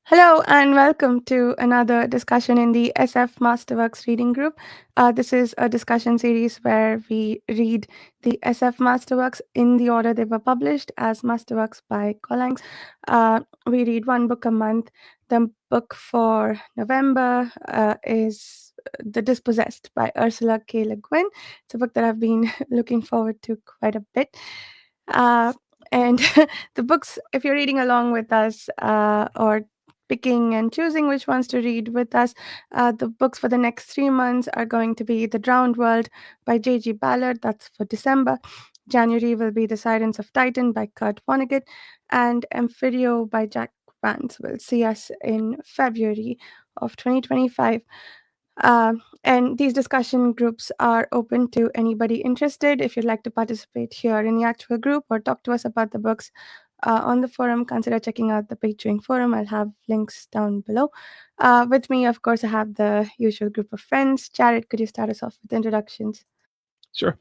Hello and welcome to another discussion in the SF Masterworks reading group. This is a discussion series where we read the SF Masterworks in the order they were published as Masterworks by Collins. We read one book a month. The book for November is The Dispossessed by Ursula K. LeGuin. It's a book that I've been looking forward to quite a bit. And the books, if you're reading along with us or picking and choosing which ones to read with us. The books for the next 3 months are going to be The Drowned World by J.G. Ballard, that's for December. January will be The Sirens of Titan by Kurt Vonnegut, and Amphirio by Jack Vance will see us in February of 2025. And these discussion groups are open to anybody interested. If you'd like to participate here in the actual group or talk to us about the books, on the forum, consider checking out the Page Chewing forum. I'll have links down below. With me, of course, I have the usual group of friends. Jared, could you start us off with introductions? Sure.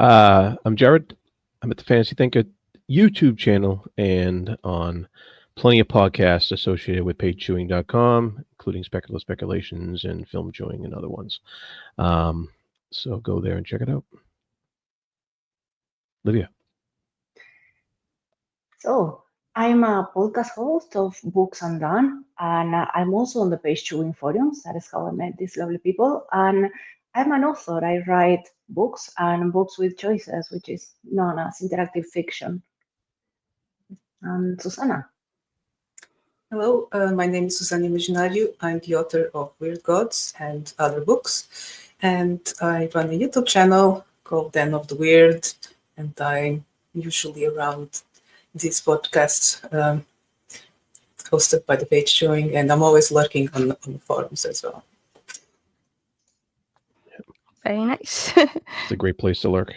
I'm Jared. I'm at the Fantasy Thinker YouTube channel and on plenty of podcasts associated with pagechewing.com, including Speculative Speculations and Film Chewing and other ones. So go there and check it out. Livia. So, I'm a podcast host of Books Undone, and I'm also on the Page Chewing forums. That is how I met these lovely people. And I'm an author. I write books and books with choices, which is known as interactive fiction. And Susana. Hello, my name is Susana Imaginariu. I'm the author of Weird Gods and other books. And I run a YouTube channel called Den of the Weird. And I'm usually around these podcasts hosted by the Page Chewing. And I'm always lurking on the forums as well. Very nice. It's a great place to lurk.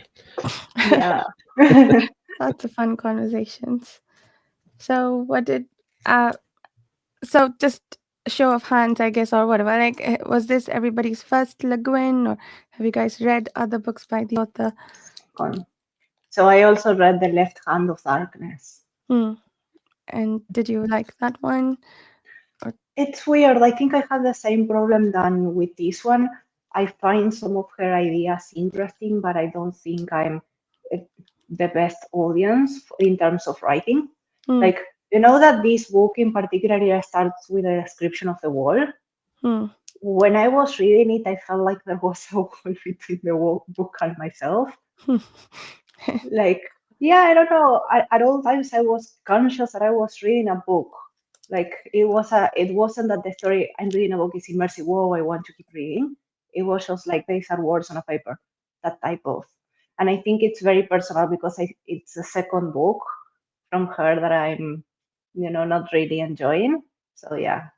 Yeah. Lots of fun conversations. So what did... so just a show of hands, I guess, or whatever. Like, was this everybody's first LeGuin, or have you guys read other books by the author? So I also read The Left Hand of Darkness. And did you like that one? It's weird. I think I had the same problem than with this one. I find some of her ideas interesting, but I don't think I'm the best audience in terms of writing. Like, you know that this book in particular starts with a description of the wall. When I was reading it, I felt like there was a wall between the book and myself. Like, yeah, I don't know. At all times, I was conscious that I was reading a book. Like, it wasn't that the story I'm reading a book is immersive. Whoa, I want to keep reading. It was just like these are words on a paper, that type of. And I think it's very personal because it's the second book from her that I'm, not really enjoying. So yeah.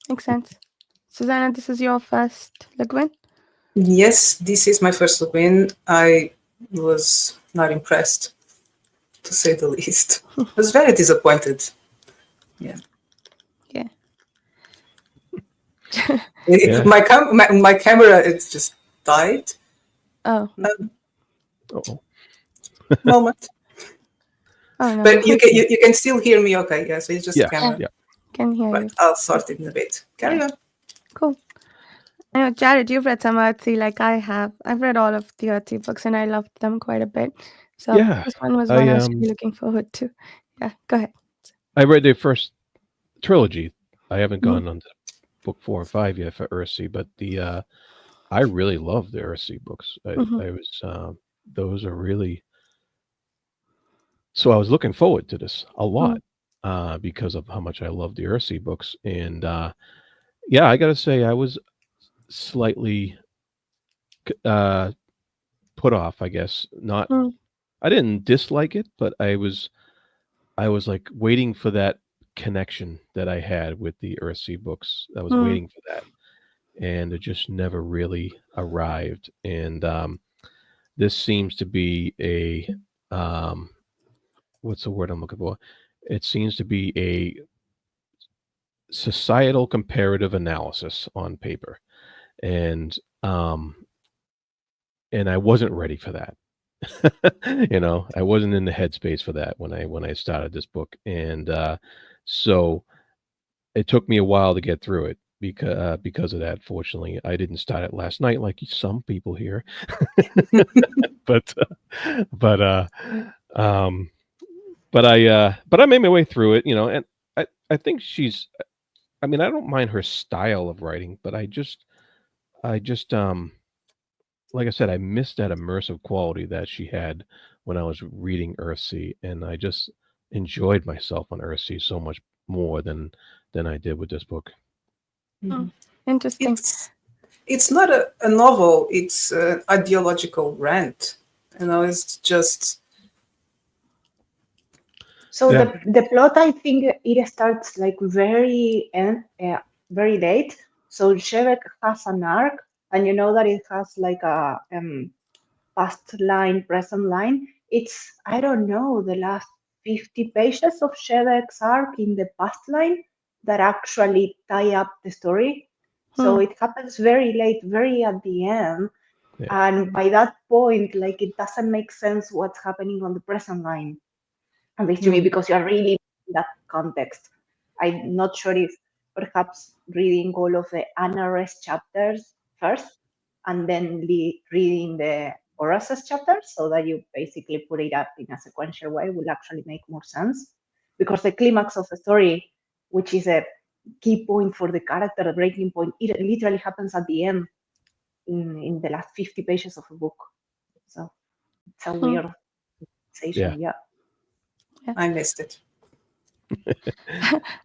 Makes sense. Susanna, this is your first LeGuin? Yes, this is my first LeGuin. I was not impressed, to say the least. I was very disappointed. Yeah. My camera, it's just died. Oh. Moment. Oh, no. But you can still hear me, okay? Yeah, so it's just the camera. Yeah. Can hear Right, you. I'll sort it in a bit. Carry on. Cool. I know, Jared, you've read some Earthy like I have. I've read all of the Earthy books and I loved them quite a bit. So this one was one I was really looking forward to. Yeah, go ahead. I read their first trilogy. I haven't gone on to book 4 and 5 yet for Ursula, but I really love the Ursula books. I was those are really. So I was looking forward to this a lot because of how much I love the Ursula books, and yeah, I got to say I was slightly put off. I guess not. I didn't dislike it, but I was like waiting for that connection that I had with the Ursula books. I was waiting for that, and it just never really arrived. And this seems to be a what's the word I'm looking for? It seems to be a societal comparative analysis on paper, and I wasn't ready for that. I wasn't in the headspace for that when I started this book, and so it took me a while to get through it because of that. Fortunately, I didn't start it last night like some people here, but but um, but I made my way through it, and I think she's. I mean, I don't mind her style of writing, but I just like I said, I missed that immersive quality that she had when I was reading Earthsea, and I just enjoyed myself on Earthsea so much more than I did with this book. Mhm. Interesting. It's not a novel, it's an ideological rant. It's just. So Yeah. the plot, I think it starts like very late. So Shevek has an arc, and you know that it has like a past line, present line. It's, I don't know, the last 50 pages of Shevek's arc in the past line that actually tie up the story. So it happens very late, very at the end. Yeah. And by that point, like it doesn't make sense what's happening on the present line, at least to me, because you are really in that context. I'm not sure if perhaps reading all of the Anares chapters first and then reading the Horace's chapters so that you basically put it up in a sequential way will actually make more sense. Because the climax of the story, which is a key point for the character, the breaking point, it literally happens at the end in the last 50 pages of the book. So it's a weird sensation, yeah. I missed it.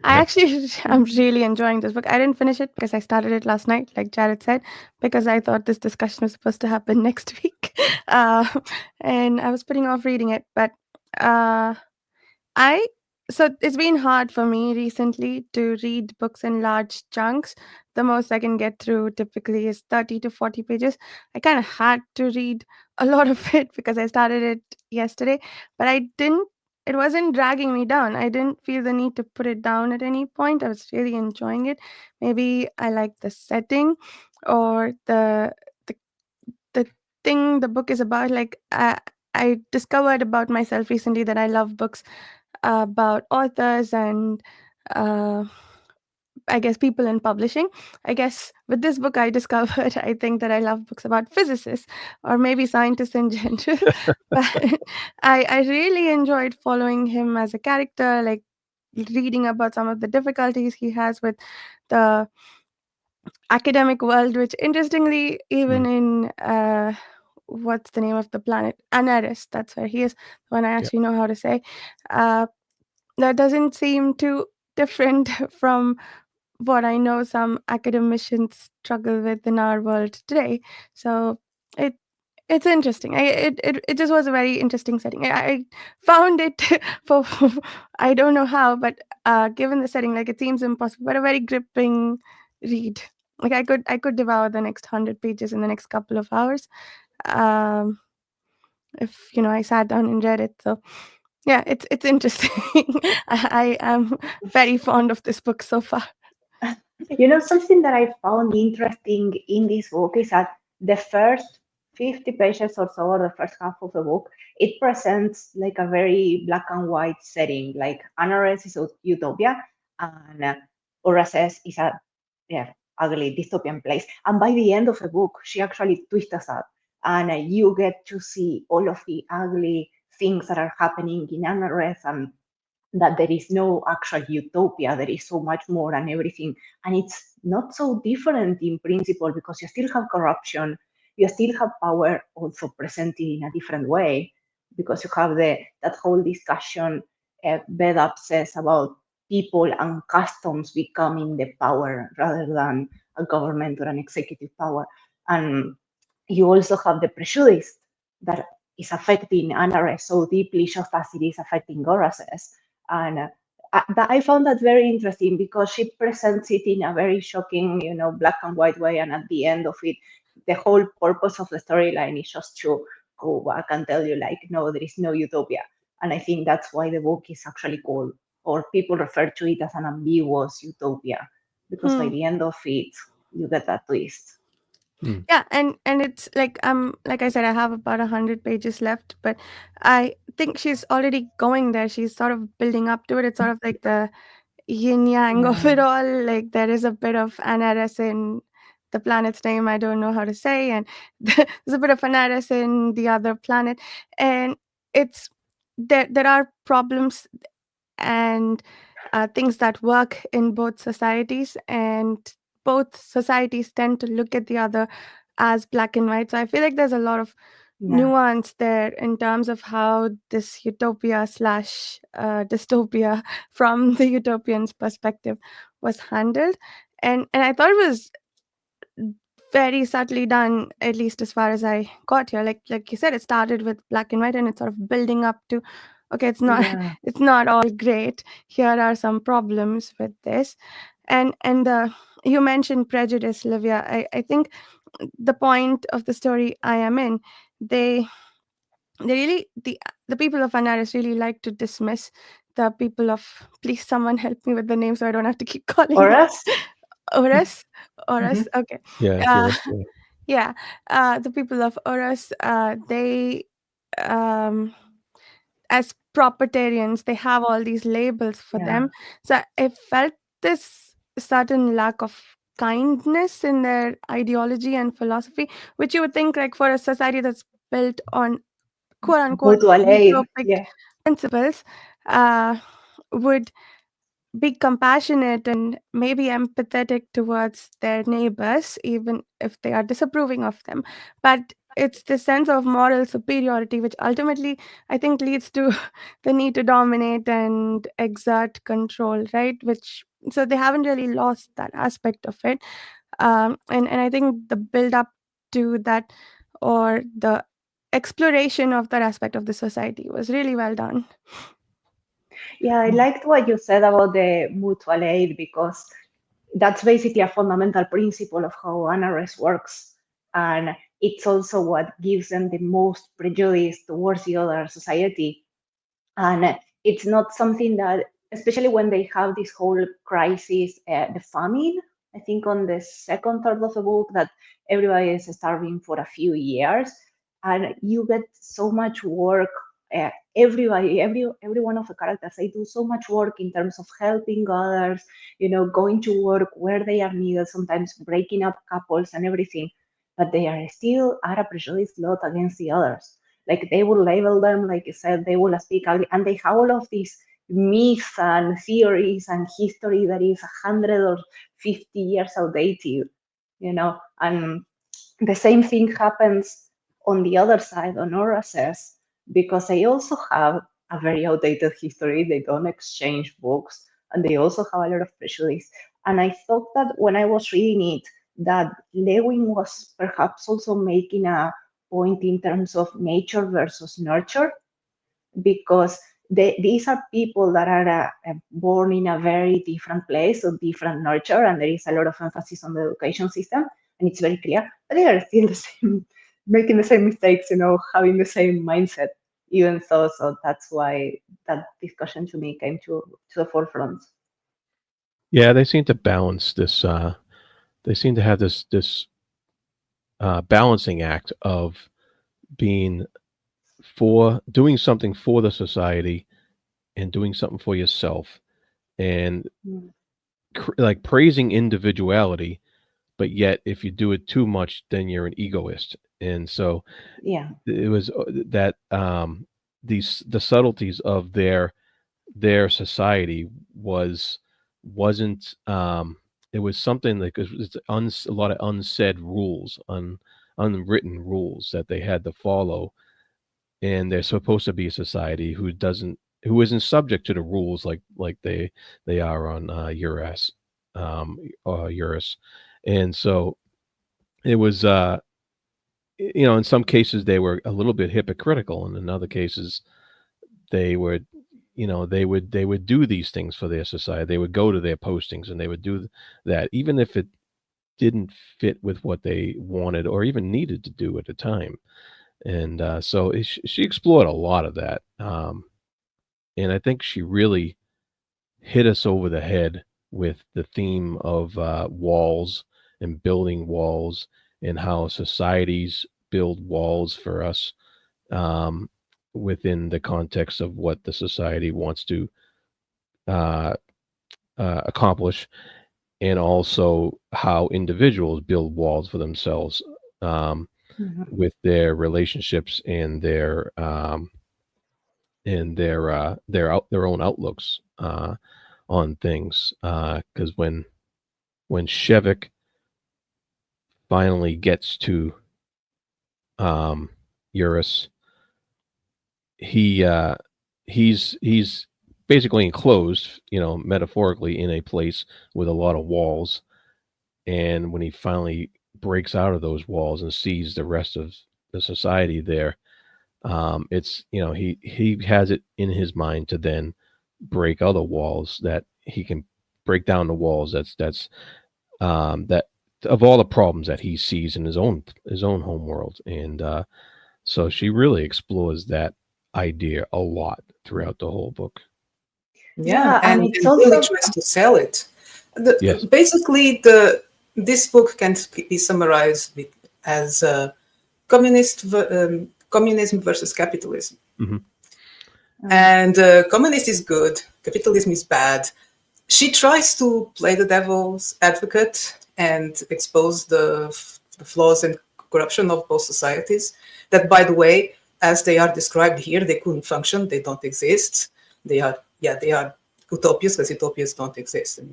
I'm really enjoying this book. I didn't finish it because I started it last night, like Jared said, because I thought this discussion was supposed to happen next week. Uh, and I was putting off reading it. But uh, I so it's been hard for me recently to read books in large chunks. The most I can get through typically is 30 to 40 pages. I kind of had to read a lot of it because I started it yesterday, but I didn't it wasn't dragging me down. I didn't feel the need to put it down at any point. I was really enjoying it. Maybe I like the setting or the the thing the book is about. Like I discovered about myself recently that I love books about authors and uh, I guess people in publishing. I guess with this book, I discovered I think that I love books about physicists or maybe scientists in general. But I really enjoyed following him as a character, like reading about some of the difficulties he has with the academic world, which interestingly, even Mm. in what's the name of the planet? Anaris, that's where he is, the one I Yeah. actually know how to say. Uh, that doesn't seem too different from what I know some academicians struggle with in our world today. So it it's interesting. It just was a very interesting setting. I found it for I don't know how, but given the setting, like it seems impossible, but a very gripping read. Like I could devour the next 100 pages in the next couple of hours. Um, if I sat down and read it. So yeah, it's interesting. I am very fond of this book so far. Something that I found interesting in this book is that the first 50 pages or so, or the first half of the book, it presents like a very black and white setting. Like Anares is a utopia, and Oraces is a ugly dystopian place. And by the end of the book, she actually twists us up, and you get to see all of the ugly things that are happening in Anares and that there is no actual utopia, there is so much more and everything. And it's not so different in principle because you still have corruption, you still have power also presented in a different way because you have that whole discussion Bedap says about people and customs becoming the power rather than a government or an executive power. And you also have the prejudice that is affecting Anares so deeply, just as it is affecting Gorases. And I found that very interesting because she presents it in a very shocking, black and white way. And at the end of it, the whole purpose of the storyline is just to go back and tell you, like, no, there is no utopia. And I think that's why the book is actually called, or people refer to it as an ambiguous utopia, because by Hmm. the end of it, you get that twist. Mm. Yeah, and it's like I said, I have about 100 pages left, but I think she's already going there. She's sort of building up to it. It's sort of like the yin yang of Yeah. it all. Like there is a bit of Anaris in the planet's name I don't know how to say, and there's a bit of Anaris in the other planet, and it's there are problems and things that work in both societies, and both societies tend to look at the other as black and white. So I feel like there's a lot of Yeah. nuance there in terms of how this utopia slash dystopia from the utopian's perspective was handled, and I thought it was very subtly done, at least as far as I got here. Like you said, it started with black and white, and it's sort of building up to, okay, it's not Yeah. it's not all great. Here are some problems with this, and you mentioned prejudice, Livia. I think the point of the story I am in, they really the people of Anaris really like to dismiss the people of, please someone help me with the name so I don't have to keep calling Or them us. Oris. Hmm. Okay. Yeah, uh Eurus, yeah. yeah, the people of Oris, they um as propertarians, they have all these labels for Yeah. them. So I felt this certain lack of kindness in their ideology and philosophy, which you would think, like, for a society that's built on quote unquote Mutual aid. utopic Yeah. principles, uh, would be compassionate and maybe empathetic towards their neighbors, even if they are disapproving of them. But it's the sense of moral superiority which ultimately, I think, leads to the need to dominate and exert control, right? Which, so they haven't really lost that aspect of it. And I think the build up to that, or the exploration of that aspect of the society, was really well done. Yeah, I liked what you said about the mutual aid because that's basically a fundamental principle of how NRS works. And it's also what gives them the most prejudice towards the other society. And it's not something that, especially when they have this whole crisis, the famine, I think on the second third of the book, that everybody is starving for a few years, and you get so much work. Everybody, every one of the characters, they do so much work in terms of helping others, going to work where they are needed, sometimes breaking up couples and everything, but they are still at a prejudiced lot against the others. Like they will label them, like you said, they will speak ugly, and they have all of these myths and theories and history that is 150 years outdated, and the same thing happens on the other side on Orases, because they also have a very outdated history. They don't exchange books, and they also have a lot of prejudice. And I thought that when I was reading it, that LeGuin was perhaps also making a point in terms of nature versus nurture, because these are people that are born in a very different place, so different nurture, and there is a lot of emphasis on the education system, and it's very clear, but they are still the same, making the same mistakes, having the same mindset, even so that's why that discussion to me came to the forefront. Yeah, they seem to balance this. They seem to have this balancing act of being for doing something for the society and doing something for yourself, and Mm. like praising individuality, but yet if you do it too much, then you're an egoist. And so Yeah. it was that these the subtleties of their society wasn't it was something like it's a lot of unsaid rules, unwritten rules that they had to follow, and they're supposed to be a society who isn't subject to the rules like they are on Eurus, and so it was in some cases they were a little bit hypocritical, and in other cases they were they would do these things for their society. They would go to their postings and they would do that even if it didn't fit with what they wanted or even needed to do at the time. And so she explored a lot of that, and I think she really hit us over the head with the theme of walls and building walls, and how societies build walls for us, um, within the context of what the society wants to uh, accomplish, and also how individuals build walls for themselves with their relationships and their own outlooks on things. Because when Shevik finally gets to Eurus, he's basically enclosed, metaphorically, in a place with a lot of walls. And when he finally breaks out of those walls and sees the rest of the society there, it's he has it in his mind to then break other walls, that he can break down the walls that of all the problems that he sees in his own home world. And so she really explores that idea a lot throughout the whole book. Yeah, and and it's really also tries to sell it. Yes. Basically, this book can be summarized as communism versus capitalism. And communist is good, capitalism is bad. She tries to play the devil's advocate and expose the flaws and corruption of both societies. That, by the way, as they are described here, they couldn't function. They don't exist. They are utopias, because utopias don't exist. I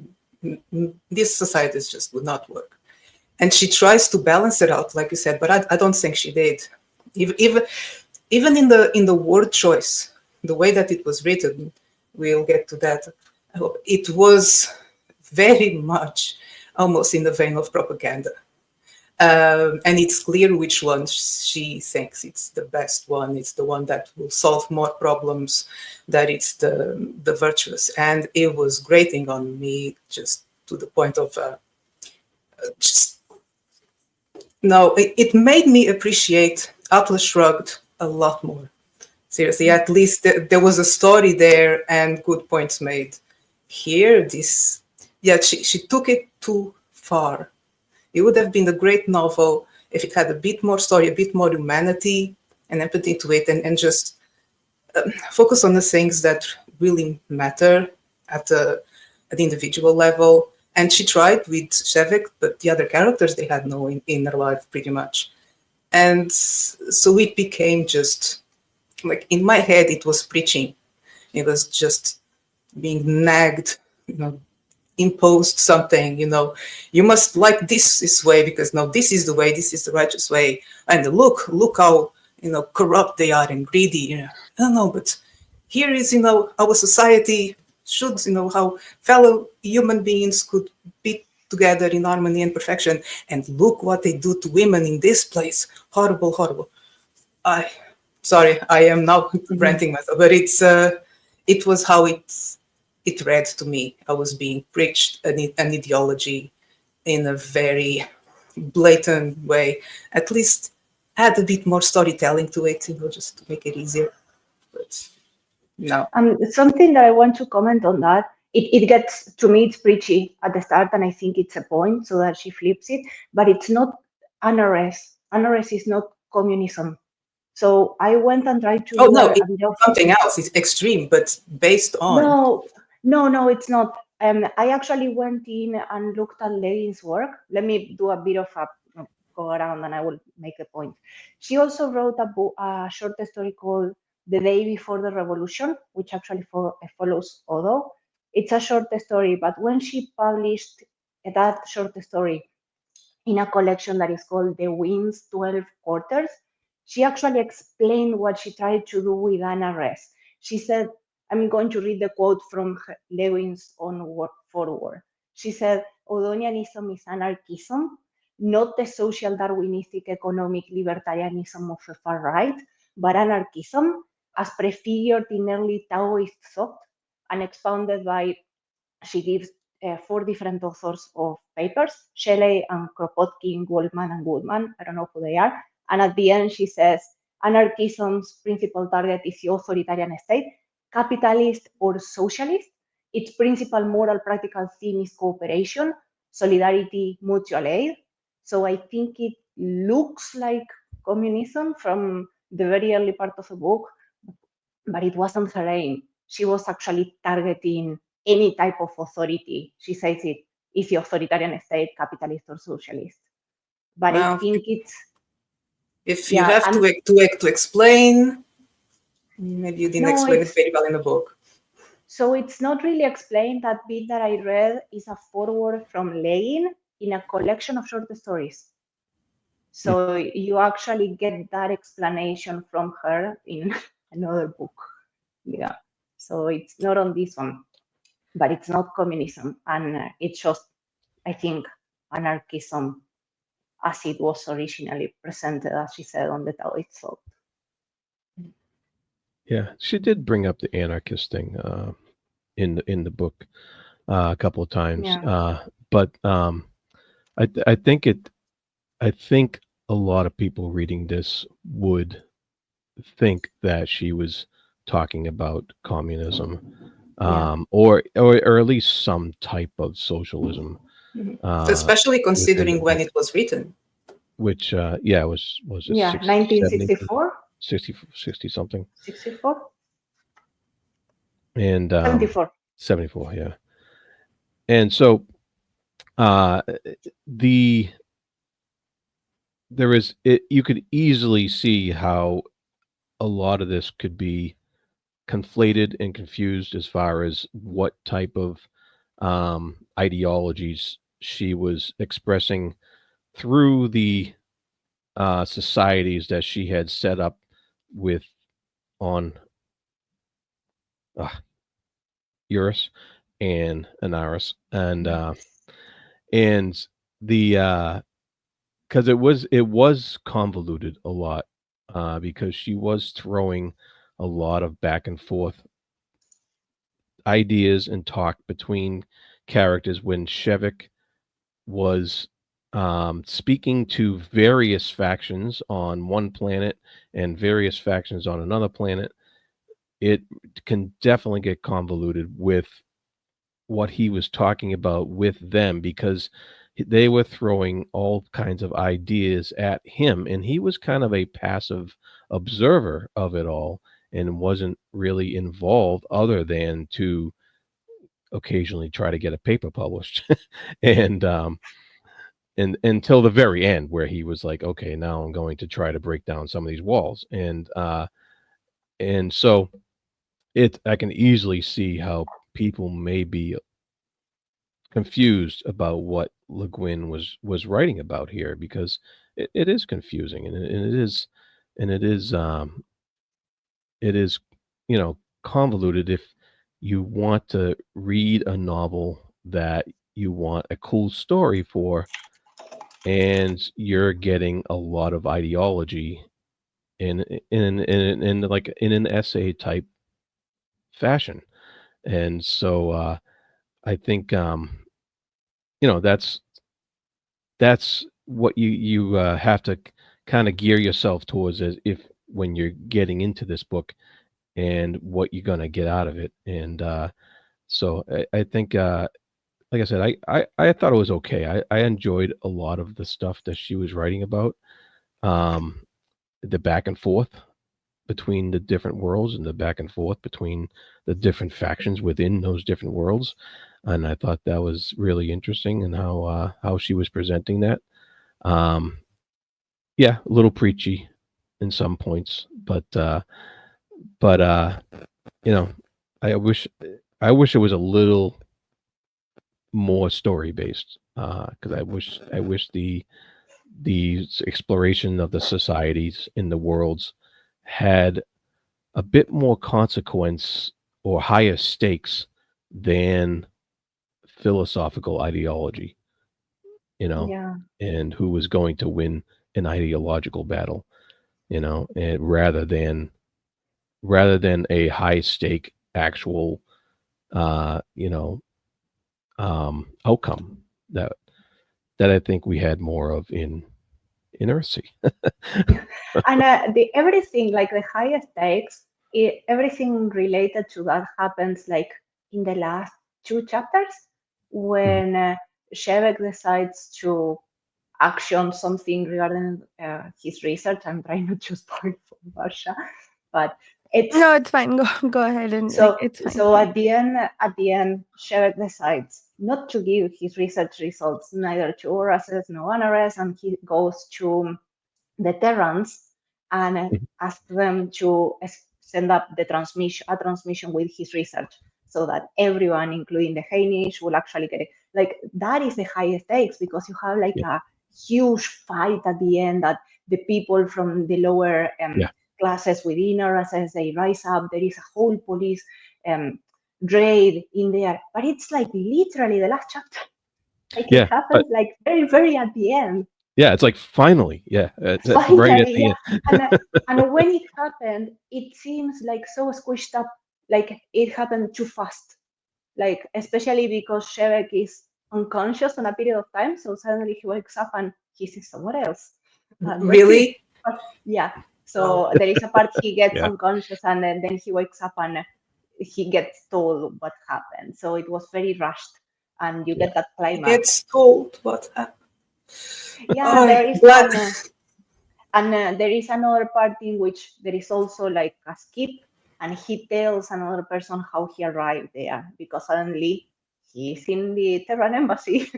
mean, these societies just would not work. And she tries to balance it out, like you said, but I don't think she did. Even in the word choice, the way that it was written, we'll get to that. It was very much almost in the vein of propaganda. And it's clear which one she thinks it's the best one. It's the one that will solve more problems, that it's the virtuous. And it was grating on me, just to the point of it made me appreciate Atlas Shrugged a lot more. Seriously, at least there was a story there and good points made. Here, she took it too far. It would have been a great novel if it had a bit more story, a bit more humanity and empathy to it, and just focus on the things that really matter at the individual level. And she tried with Shevik, but the other characters, they had no inner life, pretty much. And so it became just, like, in my head, it was preaching. It was just being nagged, imposed something, you must like this way, because no, this is the way, this is the righteous way. And look how, corrupt they are and greedy. I don't know, but here is, our society should, how fellow human beings could be together in harmony and perfection. And look what they do to women in this place. Horrible, horrible. Sorry, I am now ranting myself, but it was how it read to me. I was being preached an ideology in a very blatant way. At least add a bit more storytelling to it, just to make it easier. But no. Something that I want to comment on that, it gets, to me, it's preachy at the start, and I think it's a point so that she flips it, but it's not NRS. NRS is not communism. So I went and tried to do it's something else. It's extreme, but based on. No, it's not. I actually went in and looked at LeGuin's work. Let me do a bit of a go around, and I will make a point. She also wrote a short story called The Day Before the Revolution, which actually follows Odo. It's a short story, but when she published that short story in a collection that is called The Wind's 12 Quarters, she actually explained what she tried to do with NRS. She said, I'm going to read the quote from LeGuin's own foreword. She said, Odonianism is anarchism, not the social Darwinistic economic libertarianism of the far right, but anarchism as prefigured in early Taoist thought and expounded by, she gives 4 different authors of papers, Shelley and Kropotkin, Goldman and Goodman. I don't know who they are. And at the end, she says, anarchism's principal target is the authoritarian state, capitalist or socialist. Its principal moral practical theme is cooperation, solidarity, mutual aid. So I think it looks like communism from the very early part of the book, but it wasn't her aim. She was actually targeting any type of authority. She says it is the authoritarian state, capitalist or socialist. But Well, I think it's if you have to explain, maybe you didn't explain it very well in the book. So it's not really explained. That bit that I read is a foreword from LeGuin in a collection of short stories. So you actually get that explanation from her in another book. Yeah. So it's not on this one, but it's not communism. And it's just, I think, anarchism as it was originally presented, as she said on the Tao itself. Yeah, she did bring up the anarchist thing in the book a couple of times. Yeah. But I think a lot of people reading this would think that she was talking about communism, or at least some type of socialism. Especially considering when it was written. Which was it 1964? 60 something. 64? And 74. 74, yeah. And so you could easily see how a lot of this could be conflated and confused as far as what type of ideologies she was expressing through the societies that she had set up with on Eurus and Anaris, and the because it was convoluted a lot, because she was throwing a lot of back and forth ideas and talk between characters when Shevik was speaking to various factions on one planet and various factions on another planet. It can definitely get convoluted with what he was talking about with them, because they were throwing all kinds of ideas at him, and he was kind of a passive observer of it all and wasn't really involved other than to occasionally try to get a paper published. And until the very end, where he was like, okay, now I'm going to try to break down some of these walls. And so I can easily see how people may be confused about what LeGuin was writing about here, because it is confusing, and it is convoluted if you want to read a novel that you want a cool story for, and you're getting a lot of ideology in like in an essay type fashion. And so I think that's what you have to kind of gear yourself towards, as if when you're getting into this book and what you're going to get out of it. And so I think like I said, I thought it was okay. I enjoyed a lot of the stuff that she was writing about, the back and forth between the different worlds and the back and forth between the different factions within those different worlds. And I thought that was really interesting, and how she was presenting that. Yeah, a little preachy in some points, but I wish it was a little more story based, because I wish the exploration of the societies in the worlds had a bit more consequence or higher stakes than philosophical ideology, and who was going to win an ideological battle, and rather than a high stake actual outcome that I think we had more of in Earthsea. And everything, like the highest stakes, everything related to that happens like in the last 2 chapters, when Shevek decides to action something regarding his research. I'm trying not to spoil for Varsha, but It's No, it's fine. Go ahead and so it's fine. so at the end, Shevek decides not to give his research results neither to Uras's nor Anares, and he goes to the Terrans and asks them to send up a transmission with his research, so that everyone, including the Hainish, will actually get it. Like, that is the high stakes, because you have like Yeah. a huge fight at the end, that the people from the lower Yeah. classes within RSS, they rise up. There is a whole police raid in there, but it's like literally the last chapter. Like, it Yeah, but happens like very, very at the end. yeah, it's like finally, yeah, right at Finally, the yeah. end. And when it happened, it seems like so squished up, like it happened too fast. Like, especially because Shevek is unconscious on a period of time, so suddenly he wakes up and he's somewhere else. And that's it. Really? But yeah, Wow. so there is a part he gets Yeah. unconscious, and then he wakes up and he gets told what happened. So it was very rushed, and you Yeah. get that He climax. gets told what happened. Yeah, Oh, there is blood. one, and there is another part in which there is also like a skip, and he tells another person how he arrived there, because suddenly he's in the Terran embassy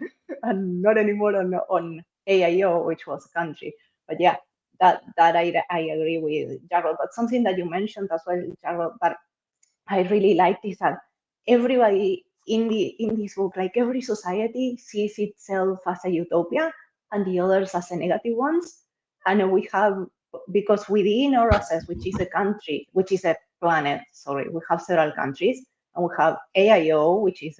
and not anymore on AIO, which was a country. But yeah, that I agree with Jarrod. But something that you mentioned as well, Jarrod, that I really liked is that everybody in this book, like every society, sees itself as a utopia and the others as a negative ones. And we have, because within Oroses, which is a country, which is a planet, sorry, we have several countries, and we have AIO, which is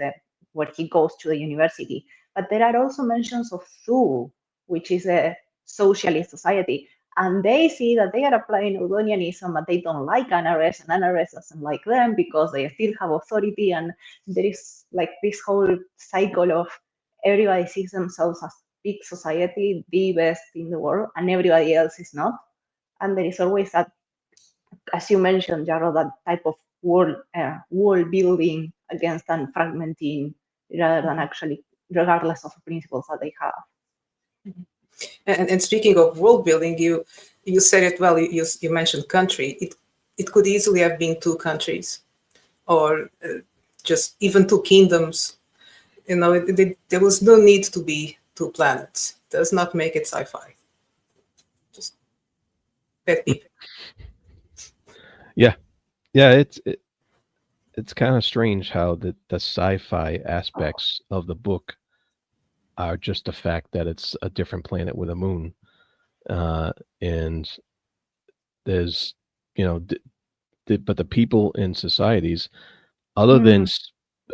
where he goes to the university. But there are also mentions of Thu, which is a socialist society, and they see that they are applying Udonianism, but they don't like Anares, and Anares doesn't like them because they still have authority, and there is like this whole cycle of everybody sees themselves as big society, the best in the world, and everybody else is not. And there is always that, as you mentioned, Jaro, that type of wall building against and fragmenting, rather than actually, regardless of the principles that they have. And speaking of world building, you said it well. You mentioned country. It could easily have been two countries, or just even two kingdoms. You know, there was no need to be two planets. Does not make it sci-fi. Just pet peeve. Yeah, it's kind of strange how the sci-fi aspects of the book are just the fact that it's a different planet with a moon, and there's but the people in societies, other than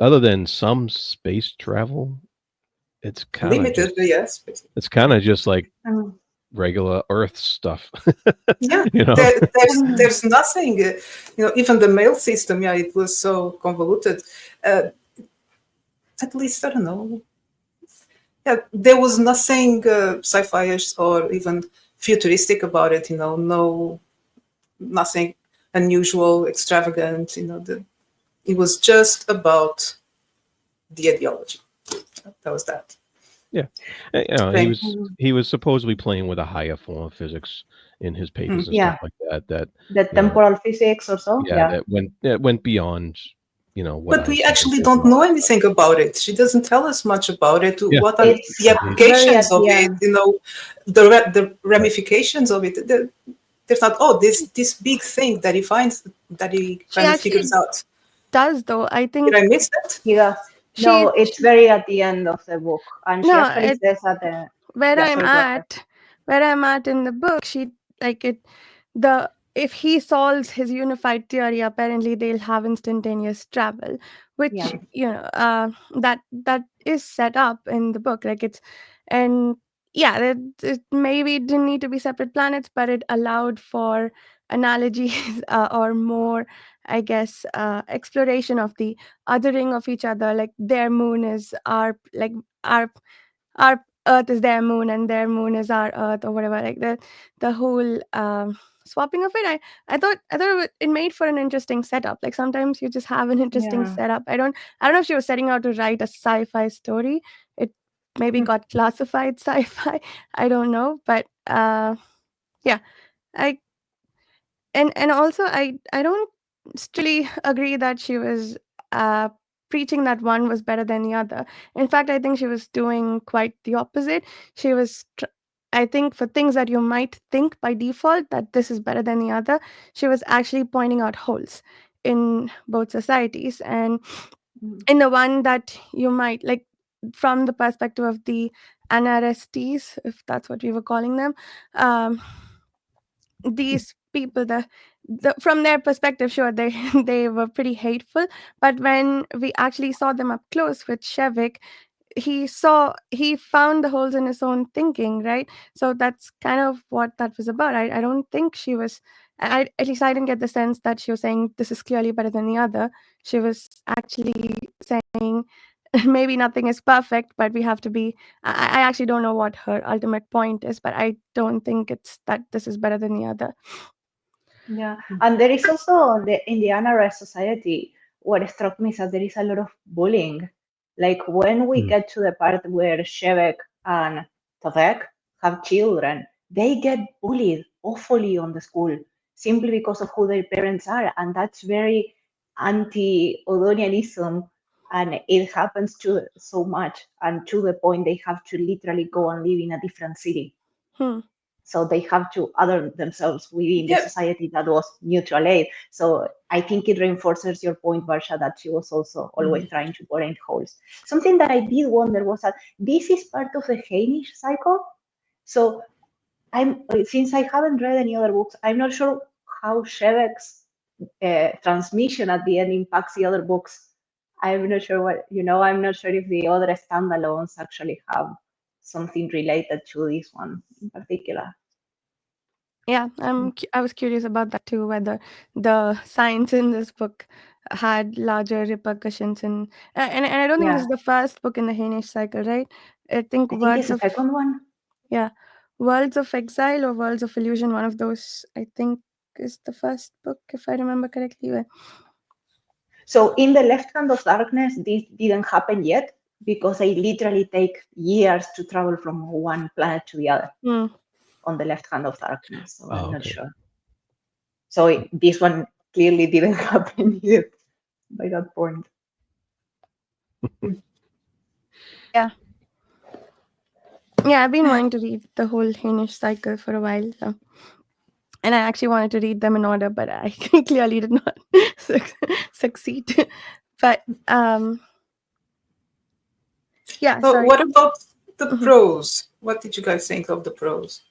other than some space travel, it's kind of Limited, yes. it's kind of just like regular Earth stuff. Yeah, You know? there's nothing. Even the mail system. Yeah, it was so convoluted. At least I don't know. Yeah, there was nothing sci-fi-ish or even futuristic about it. Nothing unusual, extravagant. It was just about the ideology. That was that. Yeah, he was supposedly playing with a higher form of physics in his papers and stuff like that. The temporal physics or so. Yeah, that went beyond. What but we actually don't know anything about it. She doesn't tell us much about it. Yeah. What are the applications of it? The ramifications of it. There's not this big thing that he finds, that he kind of figures out. Does though? I think. Did I miss that? Yeah. No, it's very at the end of the book, and she actually says at the where I'm at in the book, she like it. If he solves his unified theory, apparently they'll have instantaneous travel, which that is set up in the book. Like it's, and yeah, it maybe it didn't need to be separate planets, but it allowed for analogies or more, I guess, exploration of the othering of each other. Like their moon is our our Earth is their moon, and their moon is our Earth, or whatever. Like the whole swapping of it. I thought it made for an interesting setup. Like sometimes you just have an interesting setup. I don't know if she was setting out to write a sci-fi story. It maybe got classified sci-fi. I don't know, but yeah, I and also I don't strictly agree that she was preaching that one was better than the other. In fact, I think she was doing quite the opposite. She was, I think, for things that you might think by default that this is better than the other, she was actually pointing out holes in both societies. And in the one that you might like, from the perspective of the NRSTs, if that's what we were calling them, um, these people, from their perspective, sure, they they were pretty hateful, but when we actually saw them up close with Shevik, he found the holes in his own thinking, right? So that's kind of what that was about. I don't think she was, at least I didn't get the sense that she was saying this is clearly better than the other. She was actually saying maybe nothing is perfect, but we have to be. I actually don't know what her ultimate point is, but I don't think it's that this is better than the other. Yeah, and there is also in the NRS society, what struck me is that there is a lot of bullying. Like when we get to the part where Shevek and Tavek have children, they get bullied awfully on the school simply because of who their parents are, and that's very anti-Odonianism, and it happens to so much, and to the point they have to literally go and live in a different city. So they have to other themselves within the society that was mutual aid. So I think it reinforces your point, Varsha, that she was also always trying to point holes. Something that I did wonder was that this is part of the Hainish cycle. So since I haven't read any other books, I'm not sure how Shevek's transmission at the end impacts the other books. I'm not sure I'm not sure if the other standalones actually have something related to this one in particular. Yeah, I was curious about that too, whether the science in this book had larger repercussions in, and I don't think this is the first book in the Hainish cycle, right? I think I think it's the second one. Yeah, Worlds of Exile or Worlds of Illusion, one of those, I think, is the first book, if I remember correctly. So in the Left Hand of Darkness, this didn't happen yet because they literally take years to travel from one planet to the other on the Left Hand of Darkness. So I'm not sure. So this one clearly didn't happen yet by that point. Yeah. Yeah, I've been wanting to read the whole Hainish cycle for a while. So. And I actually wanted to read them in order, but I clearly did not succeed. But yeah. So sorry. what about the prose? What did you guys think of the prose?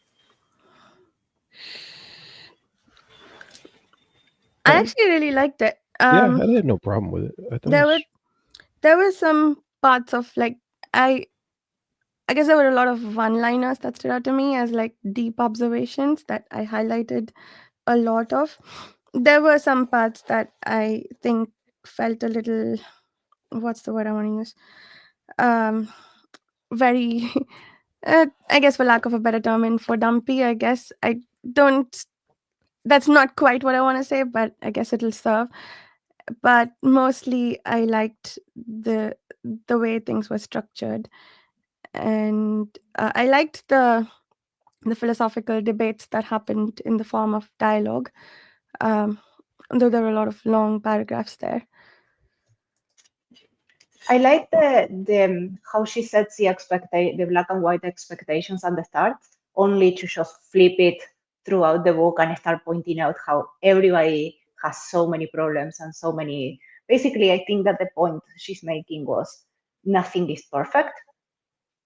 I actually really liked it. Yeah, I had no problem with it. I thought there were some parts of like I guess there were a lot of one-liners that stood out to me as like deep observations that I highlighted a lot of. There were some parts that I think felt a little, what's the word I want to use? Very, I guess for lack of a better term, for dumpy. I guess I don't. That's not quite what I want to say, but I guess it'll serve. But mostly, I liked the way things were structured, and I liked the philosophical debates that happened in the form of dialogue. Though there were a lot of long paragraphs there. I like the how she sets the black and white expectations at the start, only to just flip it throughout the book and start pointing out how everybody has so many problems and so many. Basically, I think that the point she's making was nothing is perfect,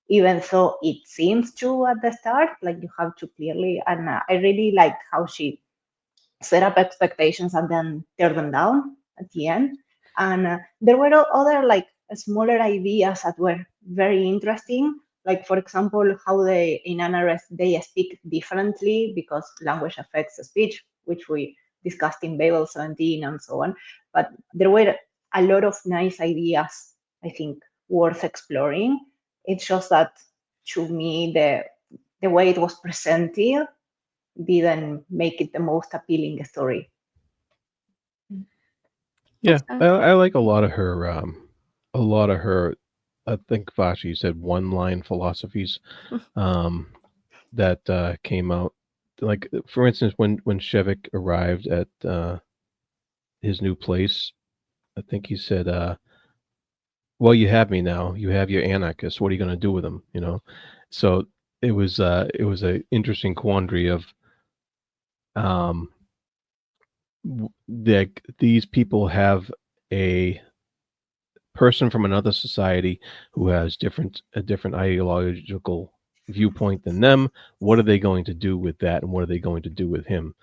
even though it seems to at the start. Like you have to clearly, and I really liked how she set up expectations and then tear them down at the end. And there were other like smaller ideas that were very interesting. Like for example, how they in NRS they speak differently because language affects speech, which we discussed in Babel 17 and so on. But there were a lot of nice ideas, I think, worth exploring. It's just that to me the way it was presented didn't make it the most appealing story. Yeah, I like a lot of her. I think Vashi said one-line philosophies that came out. Like for instance, when Shevik arrived at his new place. I think he said, "Well, you have me now. You have your anarchists. What are you going to do with them?" You know, so it was a interesting quandary of um, that these people have a person from another society who has a different ideological viewpoint than them. What are they going to do with that, and what are they going to do with him?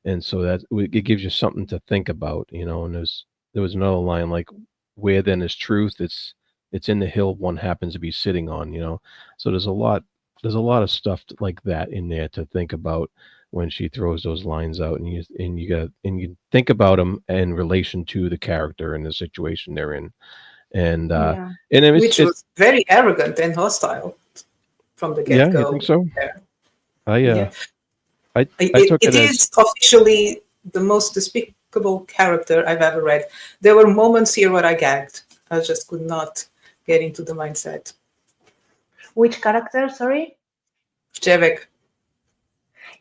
And so that it gives you something to think about, you know. And there was another line like, "Where then is truth? It's in the hill one happens to be sitting on," you know. So there's a lot of stuff like that in there to think about when she throws those lines out, and you think about them in relation to the character and the situation they're in. And Yeah. and Which was very arrogant and hostile from the yeah, you get-go. think so? Yeah. I took It it as is officially the most despicable character I've ever read. There were moments here where I gagged. I just could not get into the mindset. Which character, sorry? Jevek.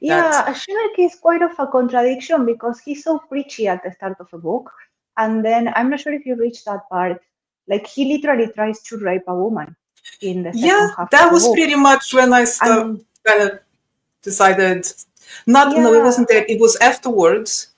Yeah, Shelley is quite of a contradiction because he's so preachy at the start of a book. And then I'm not sure if you reached that part. Like he literally tries to rape a woman in the second half That of the was book. pretty much when I kind of decided no, it wasn't there. It was afterwards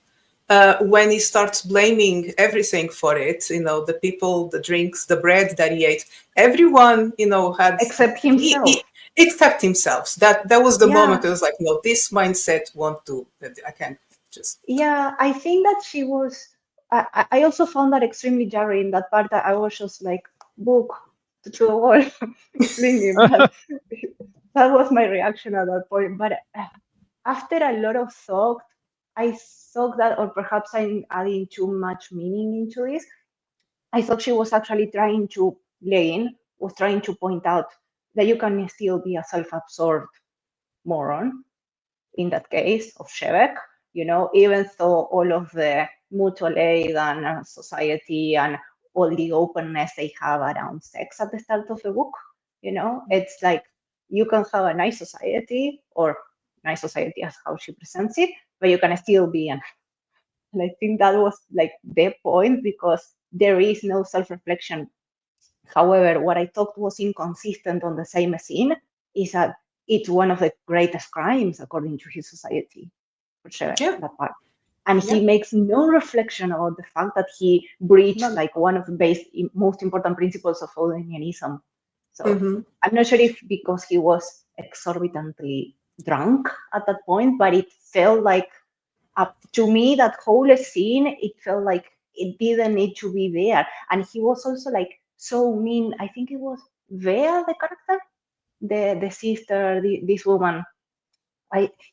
when he starts blaming everything for it. You know, the people, the drinks, the bread that he ate. Everyone, you know, had except himself. Except himself. That was the moment I was like, no, this mindset won't do. I can't just. Yeah, I think that she was. I also found that extremely jarring. That part that I was just like, book to the wall, fling him. That was my reaction at that point. But after a lot of thought, I thought that, or perhaps I'm adding too much meaning into this. I thought she was actually trying to, LeGuin was trying to point out that you can still be a self-absorbed moron in that case of Shevek, you know, even though all of the mutual aid and society and all the openness they have around sex at the start of the book, you know, it's like you can have a nice society, or nice society as how she presents it, but you can still be an. And I think that was like the point, because there is no self-reflection. However, what I thought was inconsistent on the same scene is that it's one of the greatest crimes according to his society, for sure, that part. And he makes no reflection about the fact that he breached like one of the most important principles of Audenianism. So I'm not sure if because he was exorbitantly drunk at that point, but it felt like, to me, that whole scene, it felt like it didn't need to be there. And he was also like so mean. I think it was Vea, the character, the sister, this woman.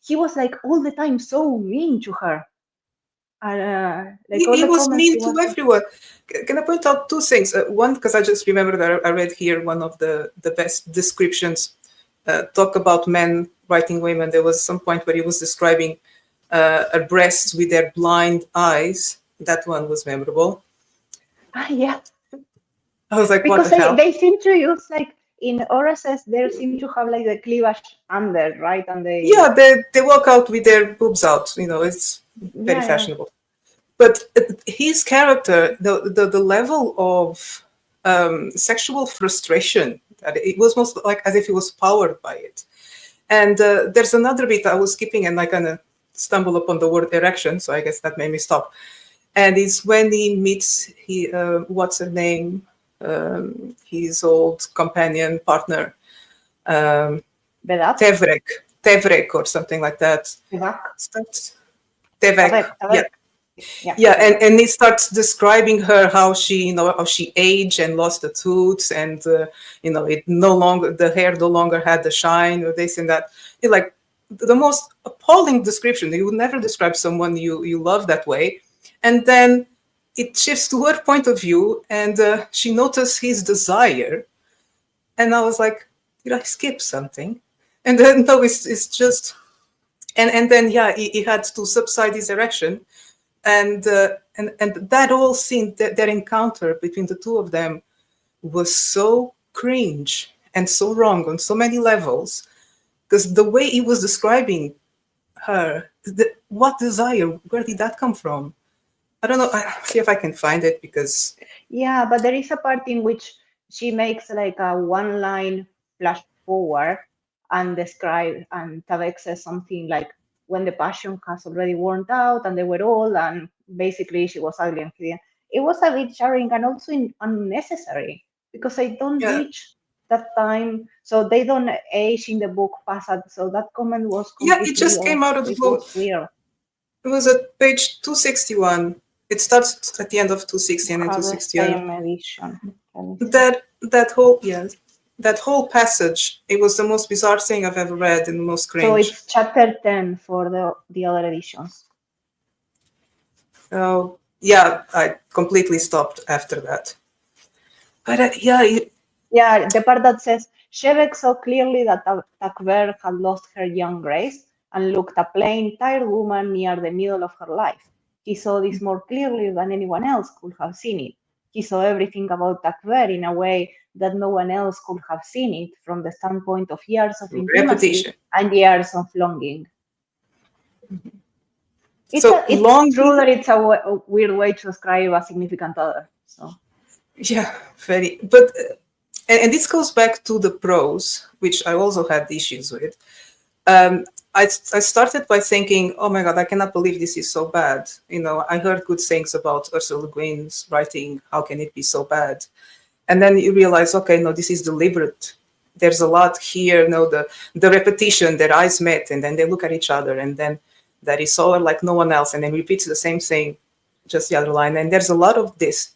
He was like all the time so mean to her. Like he was mean to everyone. Can I point out two things? One, because I just remember that I read here one of the best descriptions talk about men writing women. There was some point where he was describing breasts with their blind eyes. That one was memorable. Yeah. I was like, because what the hell? They seem to use, like, in RSS, they seem to have like the cleavage under, right? And they walk out with their boobs out. You know, it's very fashionable. But his character, the level of sexual frustration, it was most like as if he was powered by it. And there's another bit I was skipping, and I kind of stumbled upon the word erection, so I guess that made me stop. And it's when he meets what's her name, his old companion partner, Tevrek or something like that. Tevek. Yeah, and he starts describing her, how she, how she aged and lost the tooth, and the hair no longer had the shine, or this and that. It's like the most appalling description. You would never describe someone you love that way. And then it shifts to her point of view, and she noticed his desire, and I was like, did I skip something? And then no, it's just, and then he had to subside his erection. And that whole scene, that encounter between the two of them, was so cringe and so wrong on so many levels, because the way he was describing her, what desire, where did that come from? I don't know. See if I can find it because. Yeah, but there is a part in which she makes like a one line flash forward and Tavek says something like when the passion has already worn out and they were old and basically she was ugly and clean. It was a bit jarring and also unnecessary because I don't Yeah. reach that time, so they don't age in the book past that. So that comment was Yeah, it completely just off. came out of the It blue. was weird. It was at page 261. It starts at the end of 260 and then Have the 261. same edition. That whole passage, it was the most bizarre thing I've ever read and the most cringe. So it's chapter 10 for the other editions. Oh, yeah, I completely stopped after that. But yeah, the part that says Shevek saw clearly that Takver had lost her young grace and looked a plain, tired woman near the middle of her life. He saw this more clearly than anyone else could have seen it. He saw everything about Takver in a way that no one else could have seen it from the standpoint of years of intimacy repetition and years of longing. It's longing, true that it's a weird way to describe a significant other. So yeah, very. But and this goes back to the prose, which I also had issues with. I started by thinking, oh my God, I cannot believe this is so bad. You know, I heard good things about Ursula LeGuin's writing. How can it be so bad? And then you realize, okay, no, this is deliberate. There's a lot here. You know, the repetition, their eyes met, and then they look at each other, and then that is so like no one else, and then repeats the same thing, just the other line. And there's a lot of this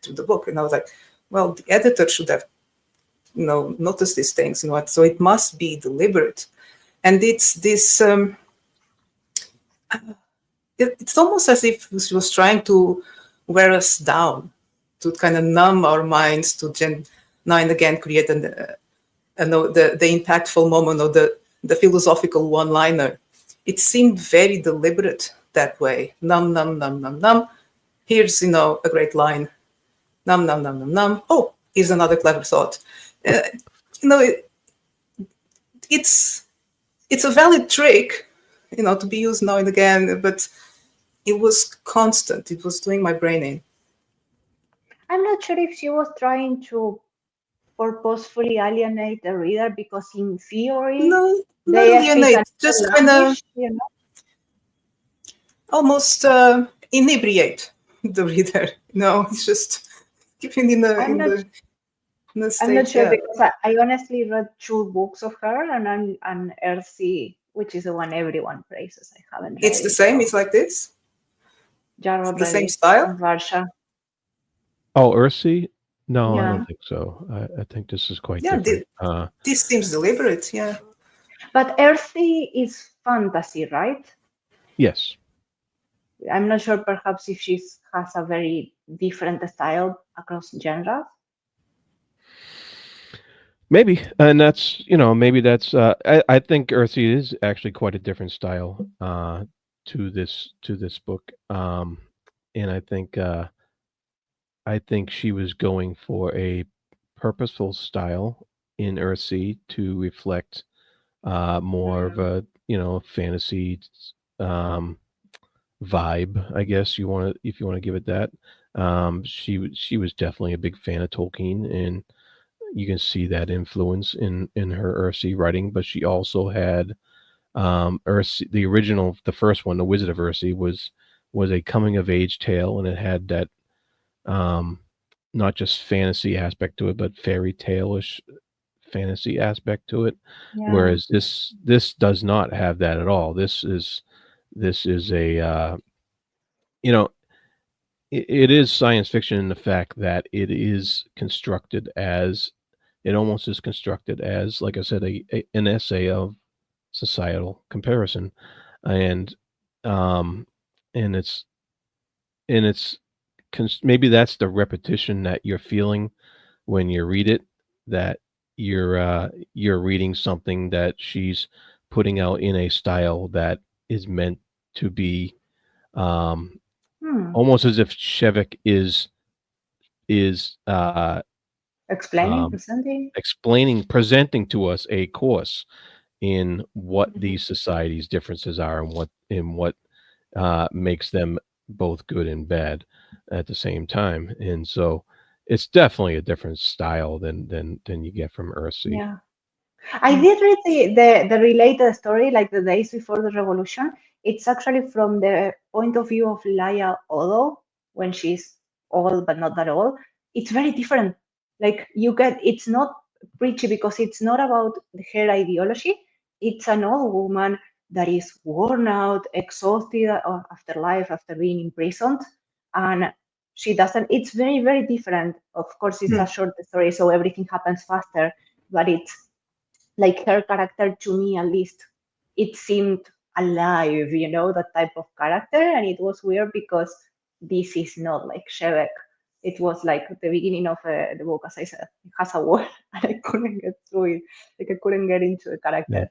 to the book. And I was like, well, the editor should have, noticed these things. So it must be deliberate. And it's this, it's almost as if she was trying to wear us down, to kind of numb our minds, to now and again create the impactful moment or the philosophical one-liner. It seemed very deliberate that way. Numb, numb, numb, numb, numb. Here's, a great line. Numb, numb, numb, numb, numb. Oh, here's another clever thought. It's a valid trick, to be used now and again, but it was constant. It was doing my brain in. I'm not sure if she was trying to purposefully alienate the reader, because in theory, no, not alienate, just kind of almost inebriate the reader. No, it's just keeping in the I'm not sure, because I honestly read 2 books of her, and Earthy, which is the one everyone praises. I haven't read It's the same. It's like this. The same style. Varsha. Oh, Ursula? No, Yeah. I don't think so. I think this is quite different. This seems deliberate, yeah. But Earthy is fantasy, right? Yes. I'm not sure, perhaps, if she has a very different style across genres. Maybe, and that's maybe that's. I think Ursula is actually quite a different style to this book, and I think she was going for a purposeful style in Ursula to reflect more of a fantasy vibe, I guess if you want to give it that. She was definitely a big fan of Tolkien, and you can see that influence in her Ursula writing. But she also had Ursula, the first one, The Wizard of Ursula, was a coming of age tale, and it had that not just fantasy aspect to it, but fairy tale-ish fantasy aspect to it. Yeah. Whereas this does not have that at all. This is a it is science fiction in the fact that it is constructed as, it almost is constructed as, like I said, an essay of societal comparison, and it's maybe that's the repetition that you're feeling when you read it, that you're reading something that she's putting out in a style that is meant to be almost as if Shevek is presenting to us a course in what these societies' differences are, and what makes them both good and bad at the same time, and so it's definitely a different style than you get from Earthsea. Yeah. I did read the related story, like the days before the revolution. It's actually from the point of view of Laia Odo when she's old but not that old. It's very different. Like you get, it's not preachy because it's not about her ideology. It's an old woman that is worn out, exhausted after life, after being imprisoned, and she doesn't. It's very very different. Of course, it's a short story, so everything happens faster, but it's like her character to me at least it seemed alive, that type of character. And it was weird because this is not like Shevek. It was like the beginning of the book, as I said, it has a wall and I couldn't get through it, like I couldn't get into the Yeah, characters,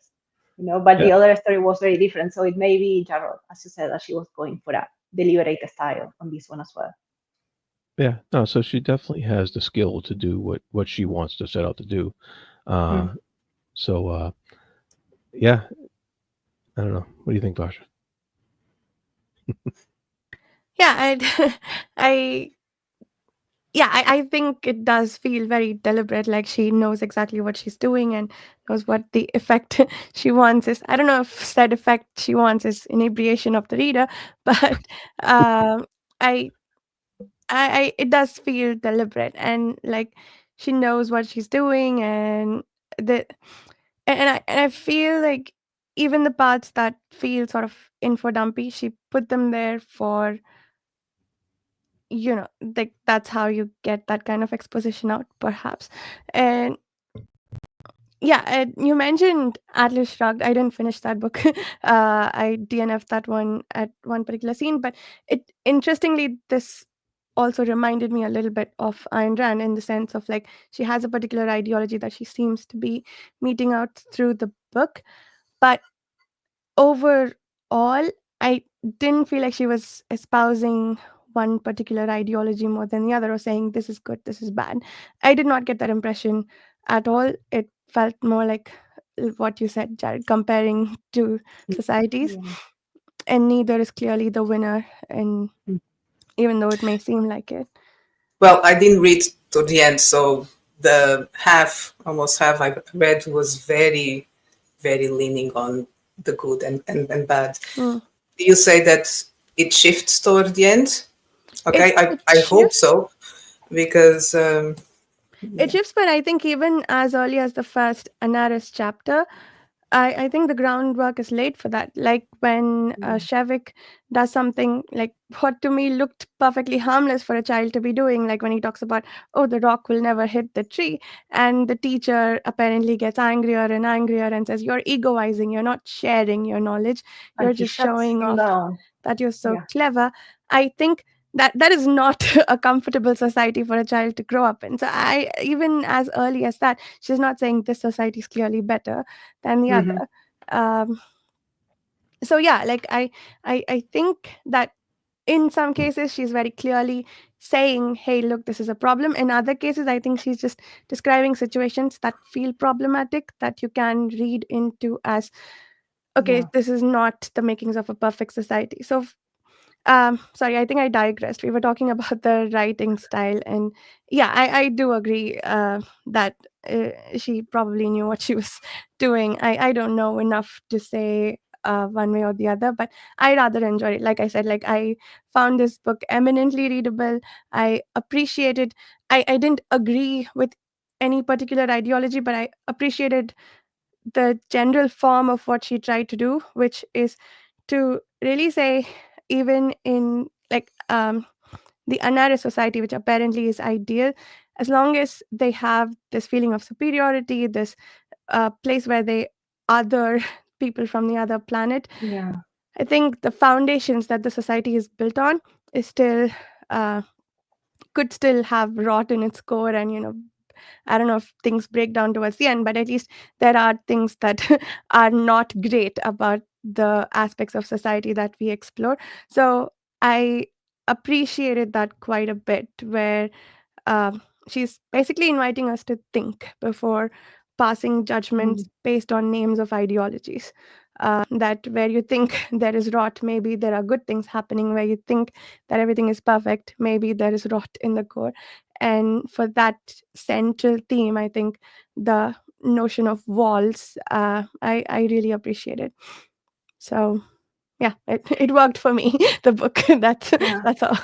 but yeah, the other story was very different. So it may be Jarrod, as you said, that she was going for a deliberate style on this one as well. yeah. No, so she definitely has the skill to do what she wants to set out to do. Uh, Mm. so yeah, I don't know. What do you think, Basha? Yeah, I yeah, I think it does feel very deliberate, like she knows exactly what she's doing and knows what the effect she wants is. I don't know if said effect she wants is inebriation of the reader, but um, I, it does feel deliberate and like she knows what she's doing, and the and I feel like even the parts that feel sort of info dumpy, she put them there for, like that's how you get that kind of exposition out perhaps. And yeah, and you mentioned Atlas Shrugged. I didn't finish that book. I DNF'd that one at one particular scene, but it interestingly this also reminded me a little bit of Ayn Rand in the sense of like she has a particular ideology that she seems to be meeting out through the book, but overall, I didn't feel like she was espousing one particular ideology more than the other or saying this is good, this is bad. I did not get that impression at all. It felt more like what you said, Jared, comparing two societies, Yeah. and neither is clearly the winner, and Mm. even though it may seem like it. Well, I didn't read to the end, so the almost half I read was very, very leaning on the good and bad. Mm. You say that it shifts toward the end? Okay, It I hope shifts. so, because It shifts, but I think even as early as the first Anaris chapter, I think the groundwork is laid for that. Like when Yeah. Shevik does something like what to me looked perfectly harmless for a child to be doing, like when he talks about, oh, the rock will never hit the tree. And the teacher apparently gets angrier and angrier and says, you're egoizing, you're not sharing your knowledge, And you're he just shuts showing them off down. that you're so Yeah. clever. I think that is not a comfortable society for a child to grow up in. So I, even as early as that, she's not saying this society is clearly better than the Hmm. other. um so yeah, like I think that in some cases she's very clearly saying, hey, look, this is a problem. In other cases I think she's just describing situations that feel problematic that you can read into as, okay, Yeah. this is not the makings of a perfect society. So sorry, I think I digressed. We were talking about the writing style, and yeah, I do agree that she probably knew what she was doing. I don't know enough to say one way or the other, but I rather enjoyed it. Like I said, like I found this book eminently readable. I appreciated. I didn't agree with any particular ideology, but I appreciated the general form of what she tried to do, which is to really say, even in like the Anare society, which apparently is ideal, as long as they have this feeling of superiority, this place where they other people from the other planet, Yeah. I think the foundations that the society is built on is still uh, could still have rot in its core, and I don't know if things break down towards the end, but at least there are things that are not great about the aspects of society that we explore. So I appreciated that quite a bit, where she's basically inviting us to think before passing Mm. judgments based on names of ideologies. that where you think there is rot, maybe there are good things happening. Where you think that everything is perfect, maybe there is rot in the core. And for that central theme, I think the notion of walls, I really appreciate it. So yeah, it worked for me. The book. That's all.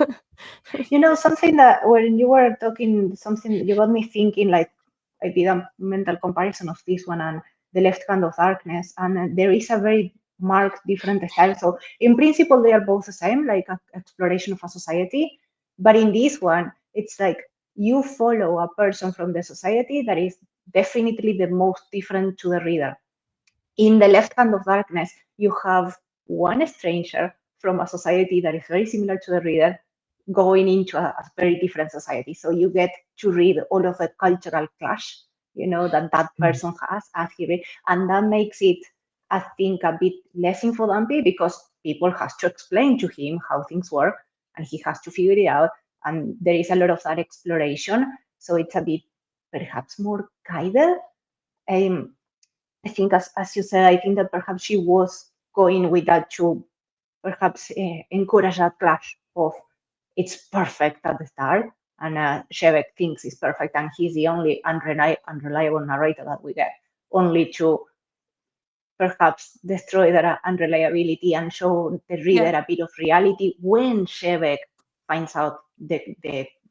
Something that when you were talking, something you got me thinking, like I did a mental comparison of this one and The Left Hand of Darkness, and there is a very marked different style. So in principle, they are both the same, like an exploration of a society. But in this one, it's like you follow a person from the society that is definitely the most different to the reader. In The Left Hand of Darkness, you have one stranger from a society that is very similar to the reader going into a very different society. So you get to read all of the cultural clash, that person has as he read, and that makes it, I think, a bit less infodumpy because people has to explain to him how things work, and he has to figure it out. And there is a lot of that exploration, so it's a bit perhaps more guided. Um, I think, as you said, I think that perhaps she was going with that to perhaps encourage that clash of it's perfect at the start, and Shevek thinks it's perfect, and he's the only unreliable narrator that we get, only to perhaps destroy that unreliability and show the reader a bit of reality when Shevek finds out the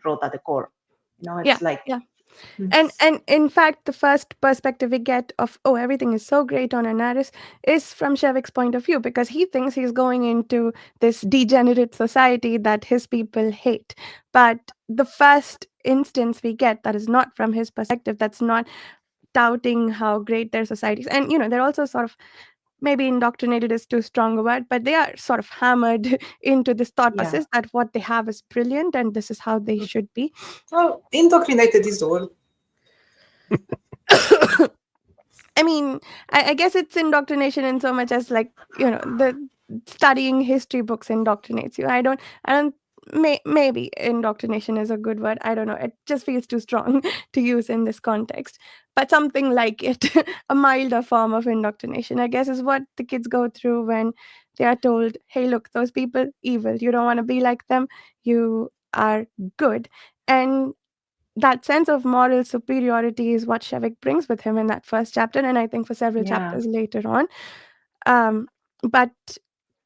road at the core. It's like. Yeah. And in fact, the first perspective we get of, oh, everything is so great on Anaris is from Shevik's point of view, because he thinks he's going into this degenerate society that his people hate. But the first instance we get that is not from his perspective, that's not touting how great their society is. And, they're also sort of, maybe indoctrinated is too strong a word, but they are sort of hammered into this thought process that what they have is brilliant and this is how they should be. Well, indoctrinated is the word. I mean, I guess it's indoctrination in so much as, like, the studying history books indoctrinates you. I don't maybe indoctrination is a good word. I don't know. It just feels too strong to use in this context. But something like it, a milder form of indoctrination, I guess, is what the kids go through when they are told, hey, look, those people, evil. You don't want to be like them. You are good. And that sense of moral superiority is what Shevik brings with him in that first chapter, and I think for several chapters later on. But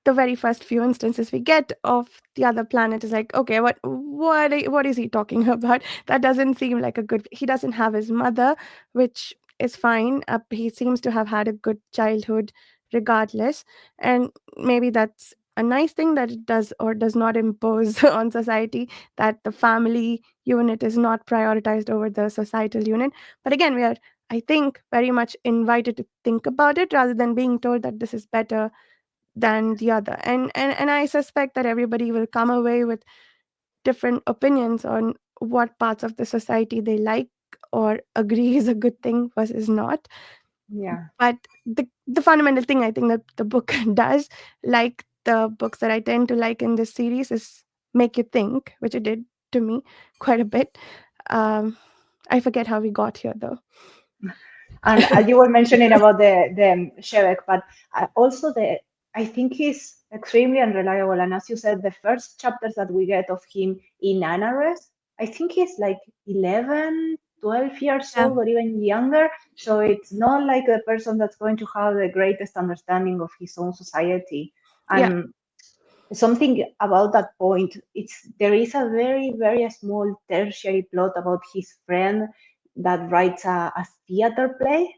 the very first few instances we get of the other planet is like, okay, what is he talking about? That doesn't seem like a good. He doesn't have his mother, which is fine. He seems to have had a good childhood, regardless, and maybe that's a nice thing that it does or does not impose on society, that the family unit is not prioritized over the societal unit. But again, we are, I think, very much invited to think about it rather than being told that this is better than the other. And I suspect that everybody will come away with different opinions on what parts of the society they like or agree is a good thing versus not. But the fundamental thing I think that the book does, like the books that I tend to like in this series, is make you think, which it did to me quite a bit. I forget how we got here though. And you were mentioning about the Shevek, but also I think he's extremely unreliable. And as you said, the first chapters that we get of him in Anares, I think he's like 11, 12 years old or even younger. So it's not like a person that's going to have the greatest understanding of his own society. And something about that point, there is a very, very small tertiary plot about his friend that writes a theater play,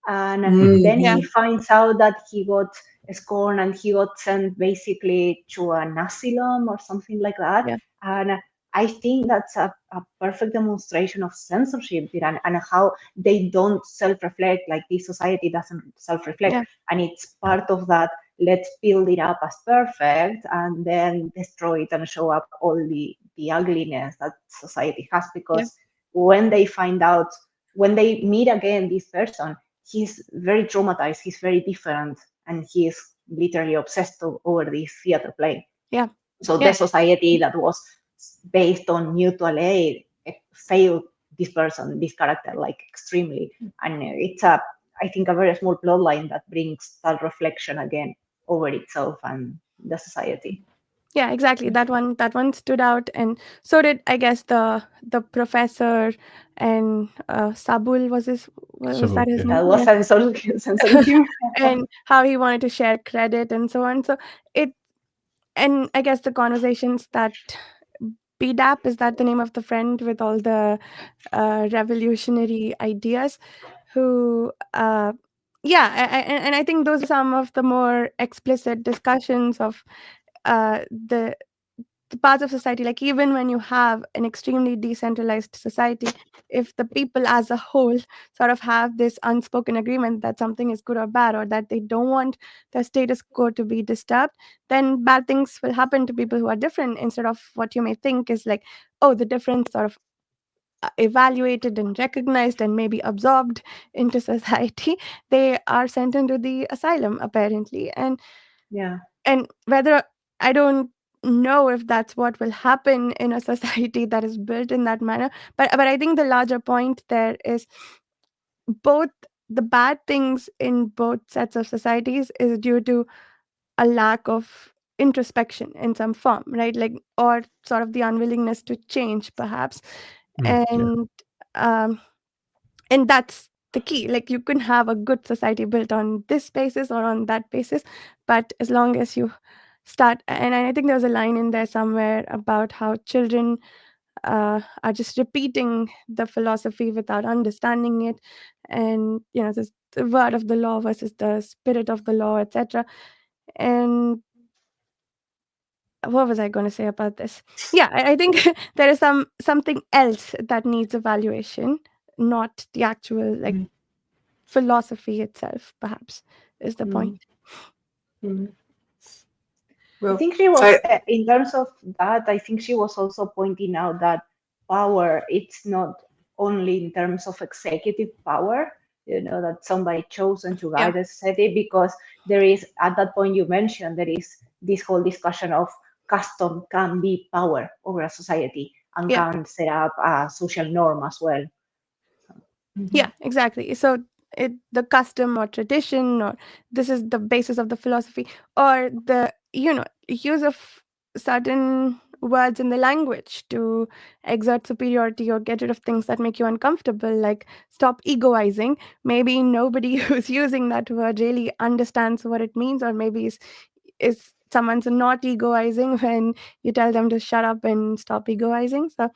and then he finds out that he got scorned and he got sent basically to an asylum or something like that. And I think that's a perfect demonstration of censorship and how they don't self-reflect, like this society doesn't self-reflect. And it's part of that, let's build it up as perfect and then destroy it and show up all the ugliness that society has. Because when they find out, when they meet again this person, he's very traumatized, he's very different, and he's literally obsessed over this theater play. So the society that was based on mutual aid failed this person, this character, like extremely. And it's a I think, a very small plot line that brings that reflection again over itself and the society. Yeah, exactly. That one stood out, and so did, I guess, the professor and Sabul was Civil, that his yeah. name? That was Yeah. censoring him. And how he wanted to share credit and so on. So it, and I guess the conversations that BDAP, is that the name of the friend with all the revolutionary ideas, who yeah, and I think those are some of the more explicit discussions of the parts of society, like even when you have an extremely decentralized society, if the people as a whole sort of have this unspoken agreement that something is good or bad, or that they don't want the status quo to be disturbed, then bad things will happen to people who are different, instead of what you may think is like, oh, the difference sort of evaluated and recognized and maybe absorbed into society. They are sent into the asylum apparently. Yeah. And whether, I don't know if that's what will happen in a society that is built in that manner, but I think the larger point there is, both the bad things in both sets of societies is due to a lack of introspection in some form, right? Like, or sort of the unwillingness to change perhaps. Yeah. And and that's the key. Like, you can have a good society built on this basis or on that basis, but as long as you start, and I think there was a line in there somewhere about how children are just repeating the philosophy without understanding it, and this, the word of the law versus the spirit of the law, etc. And what was I going to say about this? Yeah, I think there is something else that needs evaluation, not the actual, like, philosophy itself, perhaps, is the point. I Well, think she was, in terms of that, I think she was also pointing out that power, it's not only in terms of executive power, that somebody chosen to guide yeah. the society, because there is, at that point you mentioned, there is this whole discussion of custom can be power over a society and Yeah. can set up a social norm as well. Yeah, exactly. So the custom or tradition, or this is the basis of the philosophy, or the use of certain words in the language to exert superiority or get rid of things that make you uncomfortable, like stop egoizing. Maybe nobody who's using that word really understands what it means, or maybe is someone's not egoizing when you tell them to shut up and stop egoizing. So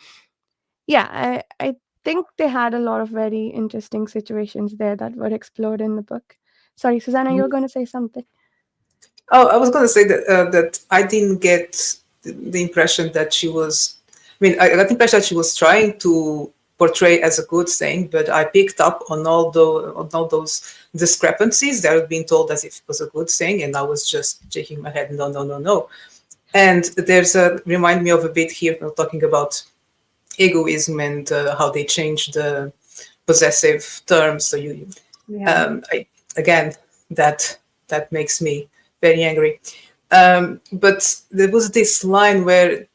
yeah, I think they had a lot of very interesting situations there that were explored in the book. Sorry, Susanna, you were going to say something. Oh, I was going to say that I didn't get the impression that she was. I mean, I got the impression that she was trying to portray as a good thing, but I picked up on all those discrepancies that had been told as if it was a good thing, and I was just shaking my head, no, no, no, no. And there's remind me of a bit here, talking about egoism and how they change the possessive terms. So again, that makes me very angry. But there was this line where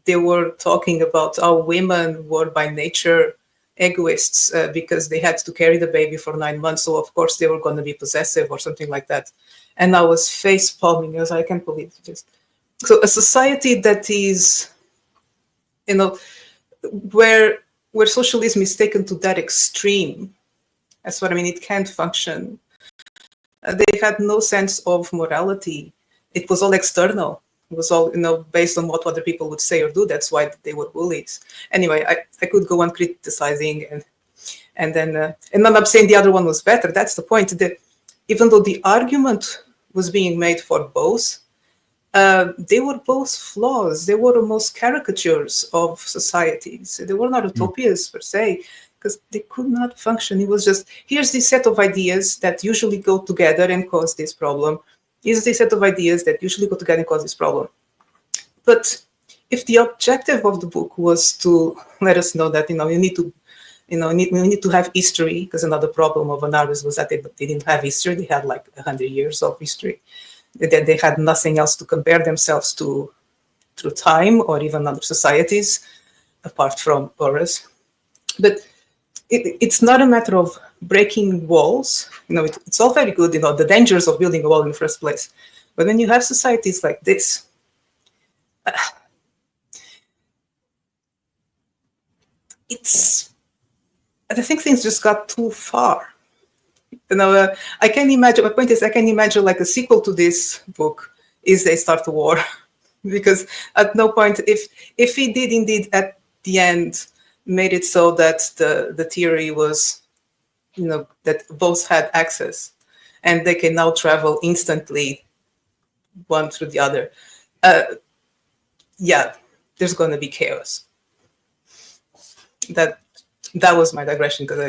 they were talking about how women were by nature egoists because they had to carry the baby for 9 months. So of course they were going to be possessive or something like that. And I was face palming as I can't believe this. So a society that is, where socialism is taken to that extreme, that's what I mean. It can't function. They had no sense of morality. It was all external. It was all, based on what other people would say or do. That's why they were bullies. Anyway, I could go on criticizing and then and I'm not saying the other one was better. That's the point. That even though the argument was being made for both, they were both flaws. They were almost caricatures of societies. They were not utopias per se, because they could not function. It was just, here's this set of ideas that usually go together and cause this problem. Here's this set of ideas that usually go together and cause this problem. But if the objective of the book was to let us know that, you need to, we need to have history, because another problem of Anaris was that they didn't have history. They had like 100 years of history. That they had nothing else to compare themselves to through time or even other societies apart from Horus. But it's not a matter of breaking walls. It's all very good, the dangers of building a wall in the first place. But when you have societies like this, I think things just got too far. I can imagine. My point is, I can imagine like a sequel to this book is they start a war, because at no point, if he did indeed at the end made it so that the theory was, that both had access, and they can now travel instantly, one through the other. Yeah, there's going to be chaos. That was my digression, because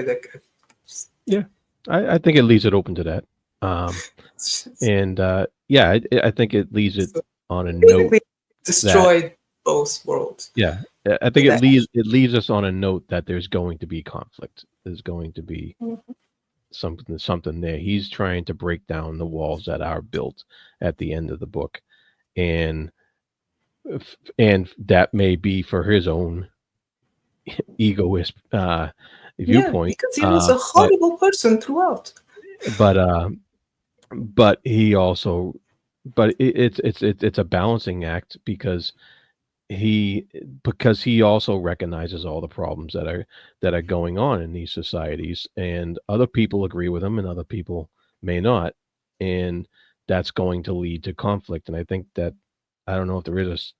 I think it leaves it open to that. And yeah, I think it leaves it on a note. Destroyed both worlds. Yeah, I think it leaves us on a note that there's going to be conflict. There's going to be something there. He's trying to break down the walls that are built at the end of the book, and that may be for his own egoist viewpoint. Because he was a horrible person throughout. But he also, it's a balancing act, because he also recognizes all the problems that are going on in these societies, and other people agree with him and other people may not, and that's going to lead to conflict. And I think that, I don't know if there is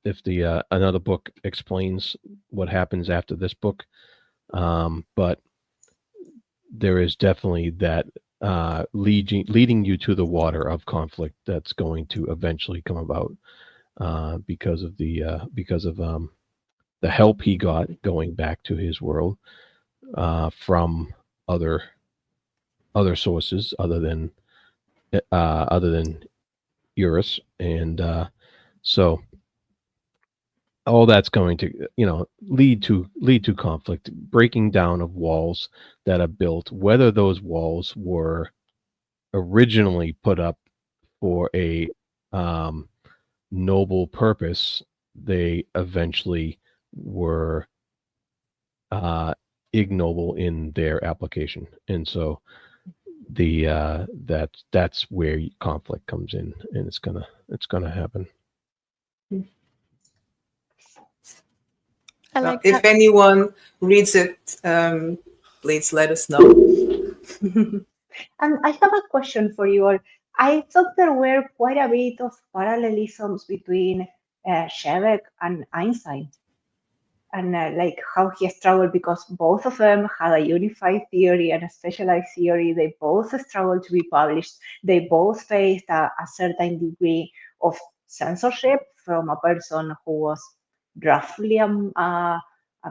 if the another book explains what happens after this book, but there is definitely that leading you to the water of conflict that's going to eventually come about, because of the help he got going back to his world from other sources other than Eurus, and so all that's going to lead to conflict, breaking down of walls that are built, whether those walls were originally put up for a noble purpose. They eventually were ignoble in their application, and so that's where conflict comes in, and it's gonna happen. If anyone reads it, please let us know. And I have a question for you all. I thought there were quite a bit of parallelisms between Shevek and Einstein, and like how he struggled, because both of them had a unified theory and a specialized theory. They both struggled to be published. They both faced a certain degree of censorship from a person who was roughly a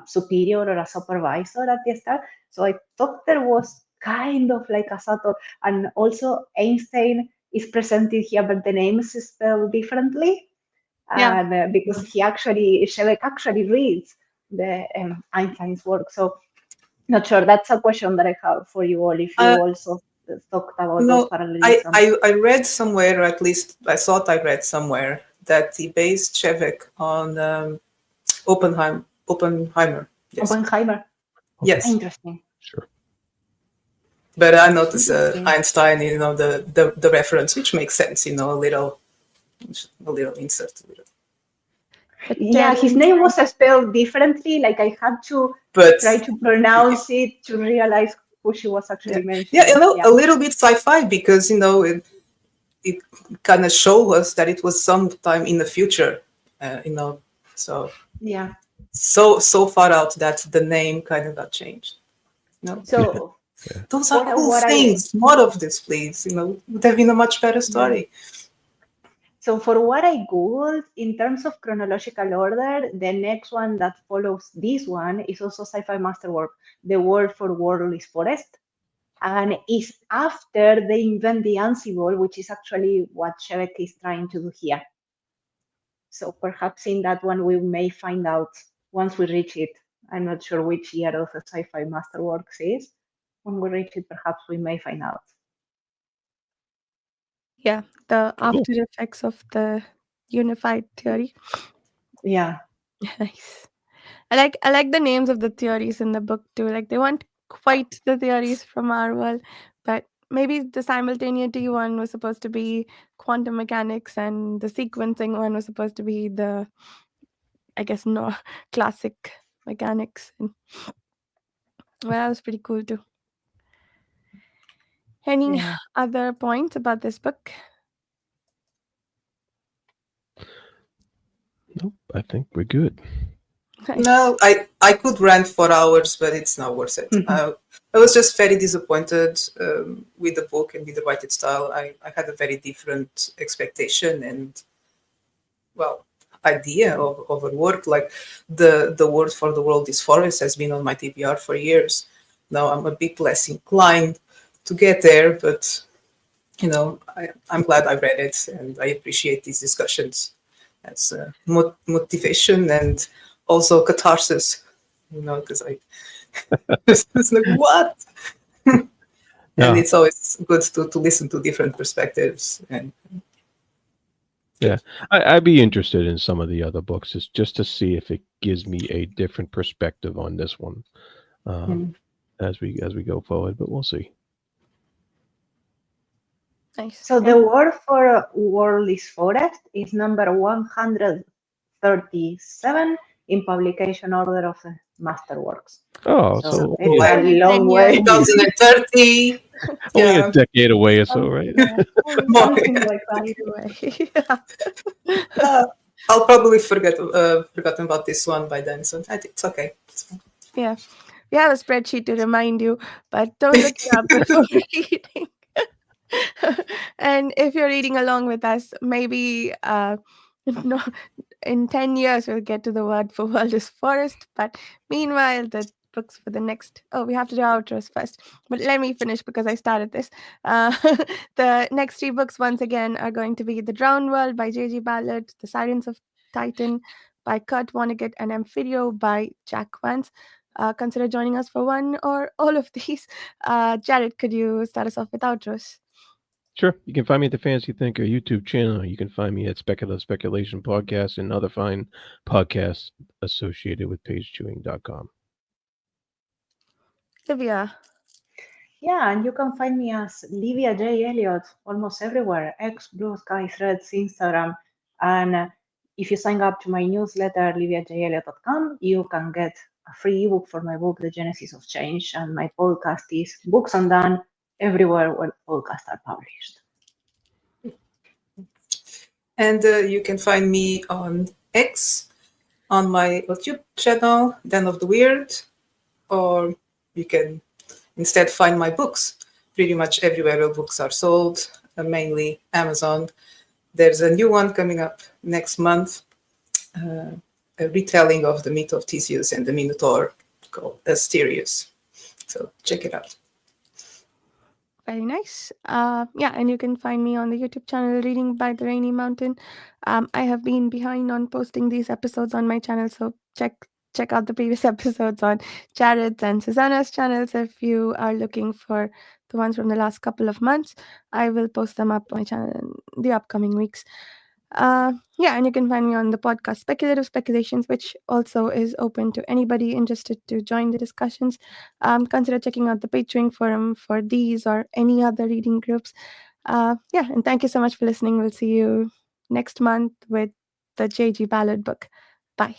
superior or a supervisor at the start. So I thought there was kind of like a subtle, and also Einstein is presented here, but the names is spelled differently. And because Shevek actually reads the Einstein's work. So not sure. That's a question that I have for you all. If you also talked about those parallelisms. I read somewhere, or at least I thought I read somewhere, that he based Shevek on Oppenheimer. Yes. Oppenheimer. Yes. Interesting. Sure. But I noticed Einstein, the reference, which makes sense, a little insert. Yeah, his name was spelled differently. Like I had to try to pronounce it to realize who she was actually mentioning. A little bit sci-fi, because it kind of shows us that it was sometime in the future, so yeah, so far out that the name kind of got changed. So those are cool things. More of this, please. Would have been a much better story. So for what I Googled, in terms of chronological order, the next one that follows this one is also sci-fi masterwork. The word for world is forest, and is after they invent the Ansible, which is actually what Shevek is trying to do here. So perhaps in that one we may find out once we reach it. I'm not sure which year of the sci-fi masterworks is. When we reach it, perhaps we may find out. Yeah, the after effects of the unified theory. Yeah. Nice. I like the names of the theories in the book too. Like they weren't quite the theories from our world, but maybe the simultaneity one was supposed to be quantum mechanics, and the sequencing one was supposed to be the, I guess, no classic mechanics. And well, that was pretty cool too. Any Yeah. other points about this book? Nope, I think we're good. Nice. No, I could rant for hours, but it's not worth it. I was just very disappointed with the book and with the writing style. I had a very different expectation and, well, idea of a word. Like the word for the world is forest has been on my TBR for years. Now I'm a bit less inclined to get there, but I'm glad I read it and I appreciate these discussions as motivation and also catharsis. Because it's like what, and Yeah, it's always good to listen to different perspectives. And yeah. I'd be interested in some of the other books just to see if it gives me a different perspective on this one as we go forward. But we'll see. Nice. So the word for world is forest is number 137 in publication order of the masterworks. Oh, So so it's like a long way. 2030, only a yeah, decade away or so, right? Yeah, more. something like that way. I'll probably forgotten about this one by then, so I think it's okay. It's fine. Yeah. We have a spreadsheet to remind you, but don't look it up before reading. And if you're reading along with us, maybe no, in 10 years we'll get to the word for world is forest. But meanwhile, the books for the next, we have to do outros first. But let me finish because I started this. Uh, the next three books, once again, are going to be The Drowned World by J.G. Ballard, The Sirens of Titan by Kurt Vonnegut, and Amphirio by Jack Vance. Consider joining us for one or all of these. Jared, could you start us off with outros? Sure. You can find me at the Fantasy Thinker YouTube channel. You can find me at Speculative Speculation Podcast and other fine podcasts associated with pagechewing.com. Livia. Yeah, and you can find me as Livia J. Elliott almost everywhere: X, Blue Sky, Threads, Instagram. And if you sign up to my newsletter, liviajelliott.com, you can get a free ebook for my book, The Genesis of Change. And my podcast is Books Undone, everywhere where podcasts are published. And you can find me on X, on my YouTube channel, Den of the Weird, or you can instead find my books pretty much everywhere where books are sold, mainly Amazon. There's a new one coming up next month, a retelling of the myth of Theseus and the Minotaur called Asterius. So check it out. Very nice. Yeah, and you can find me on the YouTube channel Reading by the Rainy Mountain. I have been behind on posting these episodes on my channel, so check out the previous episodes on Jared's and Susanna's channels if you are looking for the ones from the last couple of months. I will post them up on my channel in the upcoming weeks. Yeah, and you can find me on the podcast Speculative Speculations, which also is open to anybody interested to join the discussions. Consider checking out the Patreon forum for these or any other reading groups. Yeah, and thank you so much for listening. We'll see you next month with the J.G. Ballard book. Bye.